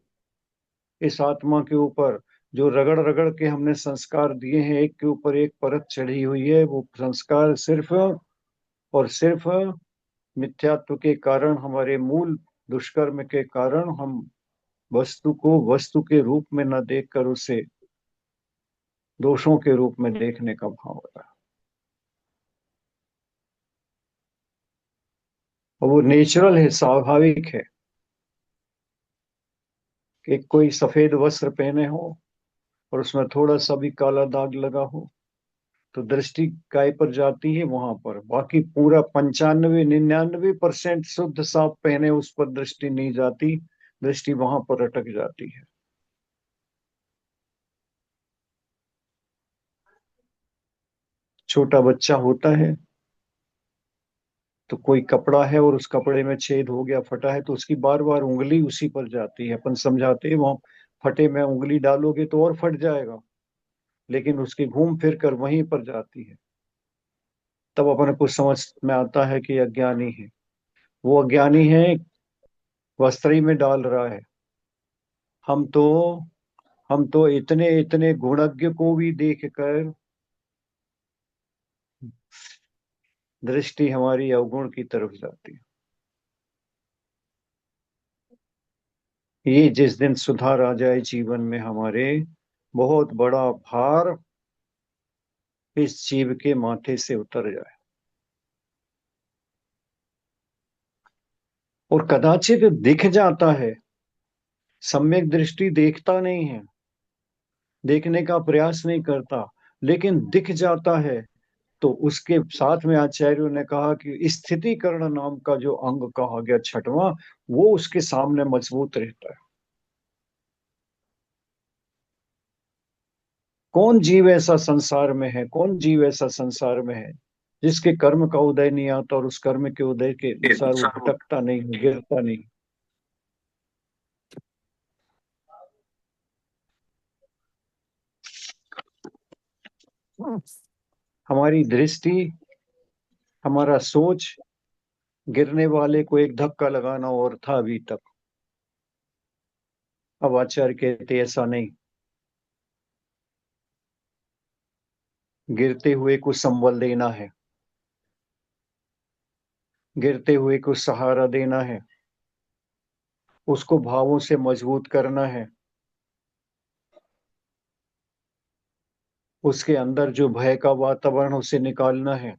इस आत्मा के ऊपर जो रगड़ रगड़ के हमने संस्कार दिए हैं, एक के ऊपर एक परत चढ़ी हुई है, वो संस्कार सिर्फ और सिर्फ मिथ्यात्व के कारण, हमारे मूल दुष्कर्म के कारण, हम वस्तु को वस्तु के रूप में न देखकर उसे दोषों के रूप में देखने का भाव होता है। और वो नेचुरल है, स्वाभाविक है कि कोई सफेद वस्त्र पहने हो और उसमें थोड़ा सा भी काला दाग लगा हो तो दृष्टि काय पर जाती है, वहां पर। बाकी पूरा 95-99% शुद्ध साफ पहने उस पर दृष्टि नहीं जाती, दृष्टि वहां पर अटक जाती है। छोटा बच्चा होता है तो कोई कपड़ा है और उस कपड़े में छेद हो गया, फटा है, तो उसकी बार बार उंगली उसी पर जाती है। अपन समझाते हैं वहां फटे में उंगली डालोगे तो और फट जाएगा, लेकिन उसकी घूम फिर कर वहीं पर जाती है। तब अपन को समझ में आता है कि अज्ञानी है। वो अज्ञानी है, वस्त्र ही में डाल रहा है। हम तो हम तो इतने इतने गुणज्ञ को भी देख कर दृष्टि हमारी अवगुण की तरफ जाती है। ये जिस दिन सुधार आ जाए जीवन में हमारे, बहुत बड़ा भार इस जीव के माथे से उतर जाए। और कदाचित दिख जाता है, सम्यक दृष्टि देखता नहीं है, देखने का प्रयास नहीं करता, लेकिन दिख जाता है। तो उसके साथ में आचार्यों ने कहा कि स्थितिकरण नाम का जो अंग कहा गया छठवां, वो उसके सामने मजबूत रहता है। कौन जीव ऐसा संसार में है, कौन जीव ऐसा संसार में है जिसके कर्म का उदय नहीं आता और उस कर्म के उदय के अनुसार वो भटकता नहीं, गिरता नहीं। हमारी दृष्टि, हमारा सोच, गिरने वाले को एक धक्का लगाना और था अभी तक। अब आचार्य कहते ऐसा नहीं, गिरते हुए को संबल देना है, गिरते हुए को सहारा देना है, उसको भावों से मजबूत करना है। उसके अंदर जो भय का वातावरण, उसे निकालना है,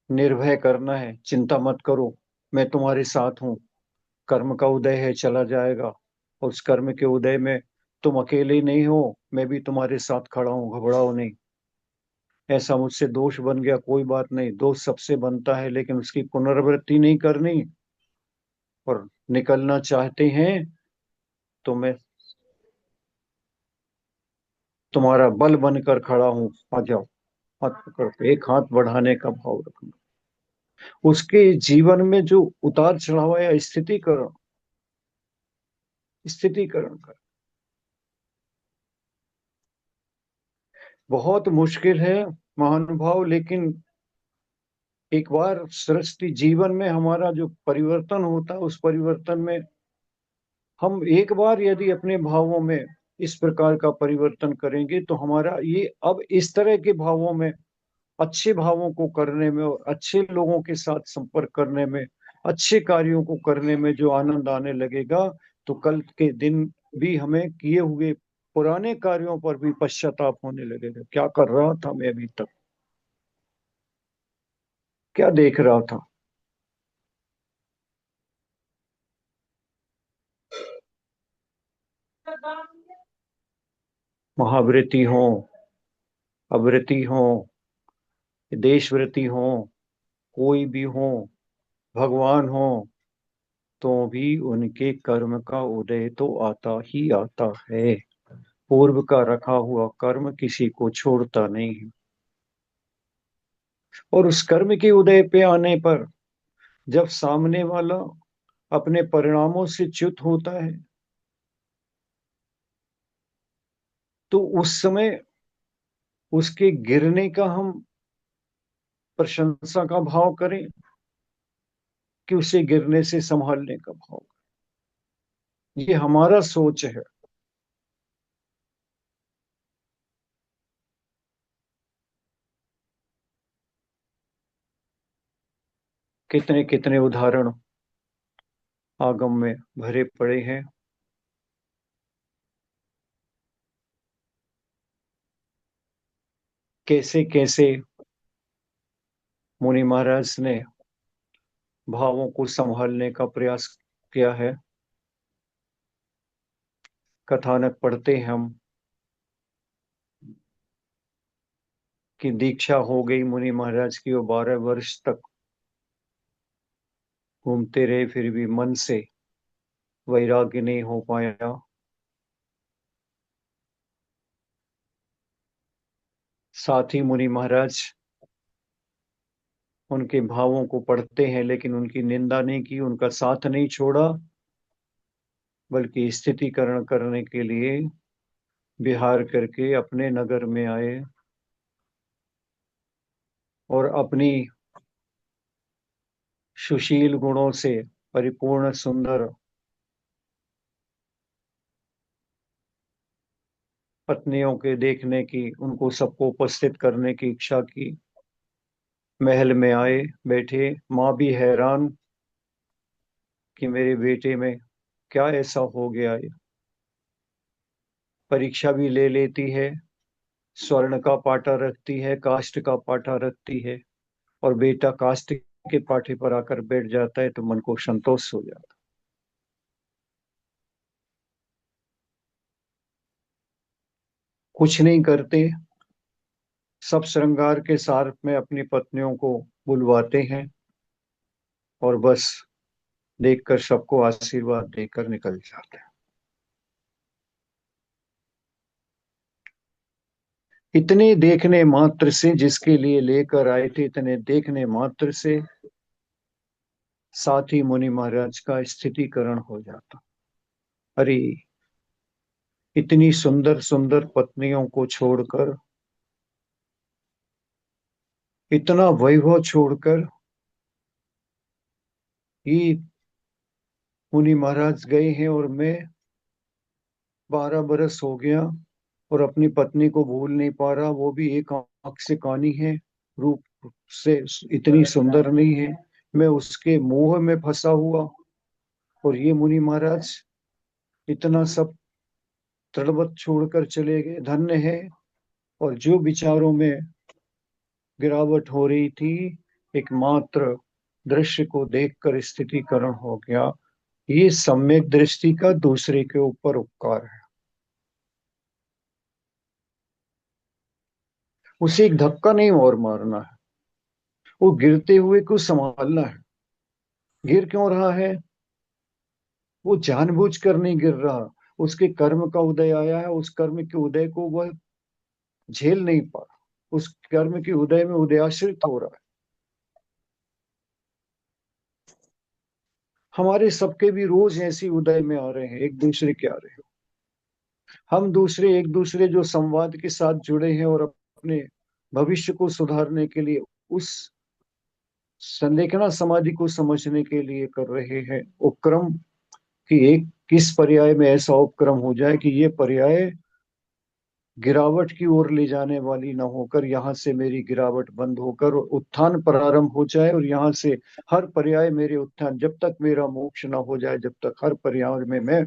निर्भय करना है। चिंता मत करो, मैं तुम्हारे साथ हूं। कर्म का उदय है, चला जाएगा। उस कर्म के उदय में तुम अकेले नहीं हो, मैं भी तुम्हारे साथ खड़ा हूं, घबराओ नहीं। ऐसा मुझसे दोष बन गया, कोई बात नहीं, दोष सबसे बनता है, लेकिन उसकी पुनरावृत्ति नहीं करनी। और निकलना चाहते हैं तो मैं तुम्हारा बल बनकर खड़ा हूं, आ जाओ। हाथ पकड़ के एक हाथ बढ़ाने का भाव रखना। उसके जीवन में जो उतार चढ़ाव या स्थितिकरण, स्थितिकरण कर बहुत मुश्किल है महानुभाव, लेकिन एक बार सृष्टि जीवन में हमारा जो परिवर्तन होता है, उस परिवर्तन में हम एक बार यदि अपने भावों में इस प्रकार का परिवर्तन करेंगे तो हमारा ये अब इस तरह के भावों में, अच्छे भावों को करने में और अच्छे लोगों के साथ संपर्क करने में, अच्छे कार्यों को करने में जो आनंद आने लगेगा, तो कल के दिन भी हमें किए हुए पुराने कार्यों पर भी पश्चाताप होने लगेगा। क्या कर रहा था मैं अभी तक, क्या देख रहा था। महावृत्ति हो, अवृत्ति हो, देशवृत्ति हो, कोई भी हो, भगवान हो, तो भी उनके कर्म का उदय तो आता ही आता है। पूर्व का रखा हुआ कर्म किसी को छोड़ता नहीं है। और उस कर्म के उदय पे आने पर जब सामने वाला अपने परिणामों से च्युत होता है, तो उस समय उसके गिरने का हम प्रशंसा का भाव करें कि उसे गिरने से संभालने का भाव। ये हमारा सोच है। कितने कितने उदाहरण आगम में भरे पड़े हैं। कैसे कैसे मुनि महाराज ने भावों को संभालने का प्रयास किया है। कथानक पढ़ते हैं हम कि दीक्षा हो गई मुनि महाराज की, वो 12 वर्ष तक घूमते रहे, फिर भी मन से वैराग्य नहीं हो पाया। साथ ही मुनि महाराज उनके भावों को पढ़ते हैं, लेकिन उनकी निंदा नहीं की, उनका साथ नहीं छोड़ा, बल्कि स्थितिकरण करने के लिए विहार करके अपने नगर में आए और अपनी सुशील गुणों से परिपूर्ण सुंदर पत्नियों के देखने की, उनको सबको उपस्थित करने की इच्छा की। महल में आए, बैठे। माँ भी हैरान कि मेरे बेटे में क्या ऐसा हो गया है। परीक्षा भी ले लेती है, स्वर्ण का पाटा रखती है, काष्ठ का पाटा रखती है, और बेटा काष्ठ के पाटे पर आकर बैठ जाता है तो मन को संतोष हो जाता। कुछ नहीं करते, सब श्रृंगार के सार में अपनी पत्नियों को बुलवाते हैं और बस देखकर सबको आशीर्वाद देकर निकल जाते हैं। इतने देखने मात्र से, जिसके लिए लेकर आए थे, इतने देखने मात्र से साथ ही मुनि महाराज का स्थितिकरण हो जाता। अरे, इतनी सुंदर सुंदर पत्नियों को छोड़कर, इतना वैभव छोड़कर ये मुनि महाराज गए हैं, और मैं 12 बरस हो गया और अपनी पत्नी को भूल नहीं पा रहा। वो भी एक आंख से कानी है, रूप से इतनी सुंदर नहीं है, मैं उसके मोह में फंसा हुआ। और ये मुनि महाराज इतना सब तड़बत छोड़कर चले गए, धन्य है। और जो विचारों में गिरावट हो रही थी, एकमात्र दृश्य को देखकर स्थितिकरण हो गया। ये सम्यक दृष्टि का दूसरे के ऊपर उपकार है। उसे एक धक्का नहीं और मारना है, वो गिरते हुए को संभालना है। गिर क्यों रहा है? वो जानबूझकर नहीं गिर रहा, उसके कर्म का उदय आया है, उस कर्म के उदय को वह झेल नहीं पा रहा, उस कर्म के उदय में उदयाश्रित हो रहा है। हमारे सबके भी रोज ऐसी उदय में आ रहे हैं, एक दूसरे के आ रहे हैं। हम दूसरे एक दूसरे जो संवाद के साथ जुड़े हैं और अपने भविष्य को सुधारने के लिए उस संलेखना समाधि को समझने के लिए कर रहे हैं उपक्रम, कि एक किस पर्याय में ऐसा उपक्रम हो जाए कि ये पर्याय गिरावट की ओर ले जाने वाली न होकर यहाँ से मेरी गिरावट बंद होकर उत्थान प्रारंभ हो जाए, और यहाँ से हर पर्याय मेरे उत्थान, जब तक मेरा मोक्ष न हो जाए, जब तक हर पर्याय में मैं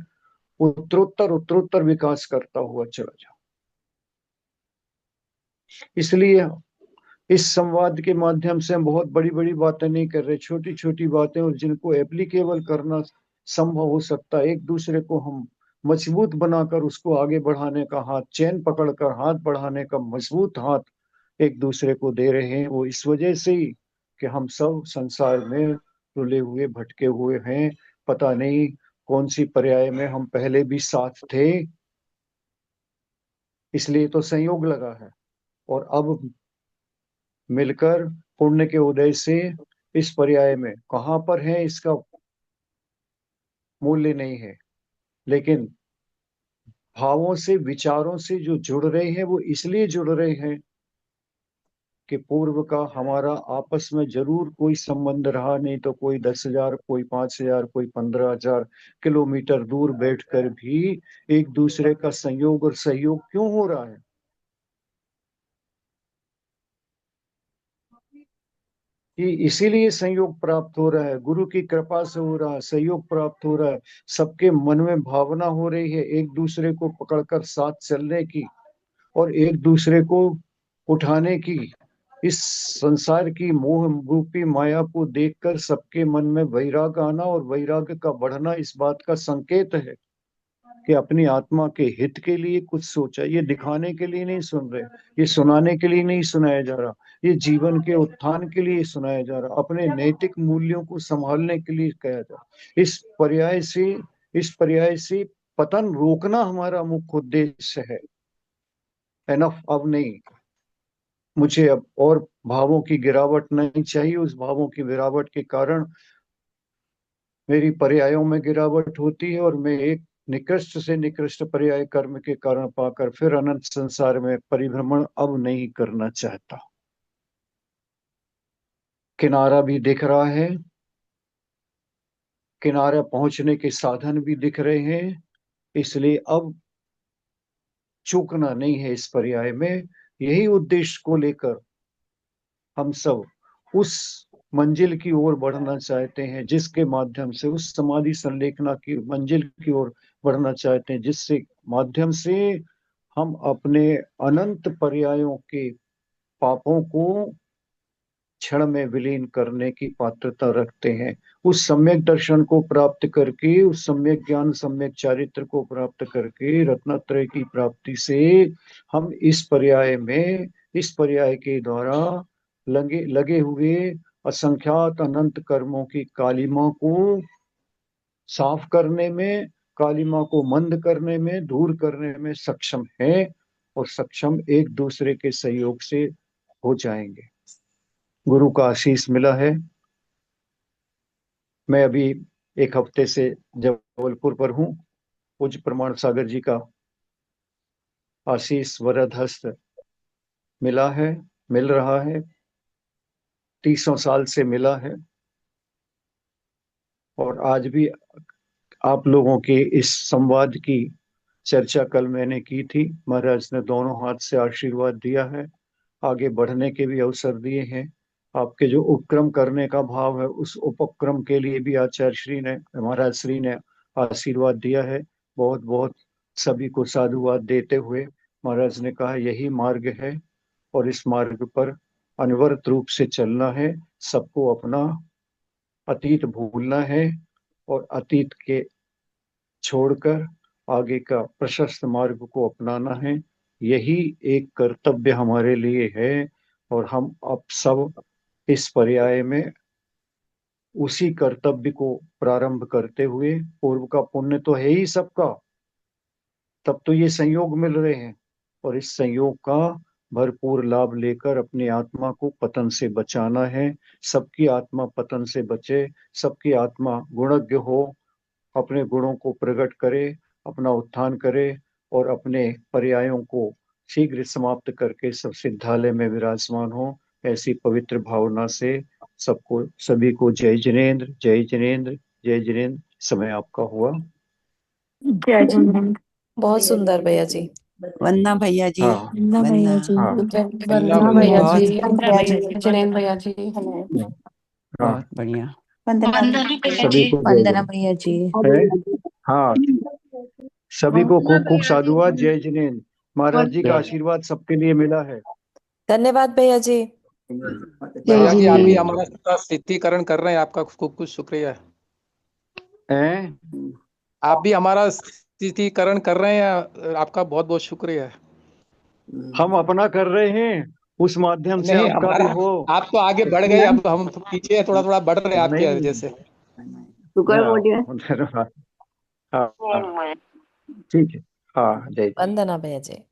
उत्तरोत्तर उत्तरोत्तर विकास करता हुआ चला जाऊं। इसलिए इस संवाद के माध्यम से हम बहुत बड़ी बड़ी बातें नहीं कर रहे, छोटी छोटी बातें, और जिनको एप्लीकेबल करना संभव हो सकता है, एक दूसरे को हम मजबूत बनाकर उसको आगे बढ़ाने का हाथ, चैन पकड़कर हाथ बढ़ाने का मजबूत हाथ एक दूसरे को दे रहे हैं। वो इस वजह से ही कि हम सब संसार में रुले हुए भटके हुए हैं, पता नहीं कौन सी पर्याय में हम पहले भी साथ थे, इसलिए तो संयोग लगा है। और अब मिलकर पुण्य के उदय से इस पर्याय में कहाँ पर है इसका मूल्य नहीं है, लेकिन भावों से विचारों से जो जुड़ रहे हैं वो इसलिए जुड़ रहे हैं कि पूर्व का हमारा आपस में जरूर कोई संबंध रहा, नहीं तो कोई 10,000, कोई 5,000, कोई 15,000 किलोमीटर दूर बैठकर भी एक दूसरे का संयोग और सहयोग क्यों हो रहा है? कि इसीलिए संयोग प्राप्त हो रहा है, गुरु की कृपा से हो रहा है, सहयोग प्राप्त हो रहा है, सबके मन में भावना हो रही है एक दूसरे को पकड़कर साथ चलने की और एक दूसरे को उठाने की। इस संसार की मोह रूपी माया को देखकर सबके मन में वैराग आना और वैराग्य का बढ़ना इस बात का संकेत है कि अपनी आत्मा के हित के लिए कुछ सोचा। ये दिखाने के लिए नहीं सुन रहे, ये सुनाने के लिए नहीं सुनाया जा रहा, ये जीवन के उत्थान के लिए सुनाया जा रहा, अपने नैतिक मूल्यों को संभालने के लिए कहा जा रहा। इस पर्याय से पतन रोकना हमारा मुख्य उद्देश्य है। एनफ, अब नहीं, मुझे अब और भावों की गिरावट नहीं चाहिए। उस भावों की गिरावट के कारण मेरी पर्यायों में गिरावट होती है, और मैं एक निकृष्ट से निकृष्ट पर्याय कर्म के कारण पाकर फिर अनंत संसार में परिभ्रमण अब नहीं करना चाहता। किनारा भी दिख रहा है, किनारे पहुंचने के साधन भी दिख रहे हैं, इसलिए अब चूकना नहीं है इस पर्याय में। यही उद्देश्य को लेकर हम सब उस मंजिल की ओर बढ़ना चाहते हैं जिसके माध्यम से, उस समाधि संलेखना की मंजिल की ओर बढ़ना चाहते हैं जिससे माध्यम से हम अपने अनंत पर्यायों के पापों को क्षण में विलीन करने की पात्रता रखते हैं। उस सम्यक दर्शन को प्राप्त करके, उस सम्यक ज्ञान सम्यक चारित्र को प्राप्त करके, रत्नत्रय की प्राप्ति से हम इस पर्याय के द्वारा लगे लगे हुए असंख्यात अनंत कर्मों की कालिमा को साफ करने में, कालिमा को मंद करने में, दूर करने में सक्षम है, और सक्षम एक दूसरे के सहयोग से हो जाएंगे। गुरु का आशीष मिला है। मैं अभी एक हफ्ते से जबलपुर पर हूँ। पूज्य प्रमाण सागर जी का आशीष वरद हस्त मिला है, मिल रहा है, 30 साल से मिला है। और आज भी आप लोगों के इस संवाद की चर्चा कल मैंने की थी। महाराज ने दोनों हाथ से आशीर्वाद दिया है, आगे बढ़ने के भी अवसर दिए हैं। आपके जो उपक्रम करने का भाव है, उस उपक्रम के लिए भी आचार्य श्री ने, महाराज श्री ने आशीर्वाद दिया है। बहुत बहुत सभी को साधुवाद देते हुए महाराज ने कहा यही मार्ग है, और इस मार्ग पर अनवरत रूप से चलना है। सबको अपना अतीत भूलना है, और अतीत के छोड़कर आगे का प्रशस्त मार्ग को अपनाना है। यही एक कर्तव्य हमारे लिए है, और हम अब सब इस पर्याय में उसी कर्तव्य को प्रारंभ करते हुए, पूर्व का पुण्य तो है ही सबका, तब तो ये संयोग मिल रहे हैं, और इस संयोग का भरपूर लाभ लेकर अपनी आत्मा को पतन से बचाना है। सबकी आत्मा पतन से बचे, सबकी आत्मा गुणज्ञ हो, अपने गुणों को प्रकट करे, अपना उत्थान करे, और अपने पर्यायों को शीघ्र समाप्त करके सब सिद्धालय में विराजमान हो। ऐसी पवित्र भावना से सबको, सभी को जय जिनेन्द्र, जय जिनेन्द्र, जय जिनेन्द्र। समय आपका हुआ। जय जिनेन्द्र। बहुत सुंदर भैया जी। वंदना भैया जी। हाँ वंदना भैया जी। हाँ वंदना भैया बहुत जी। जिनेन्द्र भैया जी। हाँ। बहुत बढ़िया। वंदना सभी को जय वंदना जिनेन्द्र भैया जी। है। हाँ, सभी को खूब खूब साधुवाद, जय जिनेन्द्र। महाराज जी का आशीर्वाद सबके लिए मिला है। धन्यवाद भैया जी। जय भैया जी आप भी जिनेन्द्र। हमारा सारा स्थितीकरण कर रहे हैं, आपका खूब खूब शुक्रिया। हैं? आप भी हमारा स्थितीकरण कर रहे हैं, आपका बहुत बहुत शुक्रिया। हम अपना कर रहे हैं, उस माध्यम से नहीं आपका भी हमारा, हो। आप तो आगे बढ़ गए, अब हम पीछे थोड़ा थोड़ा बढ़ रहे हैं आपके नहीं, वजह से। हाँ, हाँ, ठीक है। हाँ, जय। वंदना भैया जी।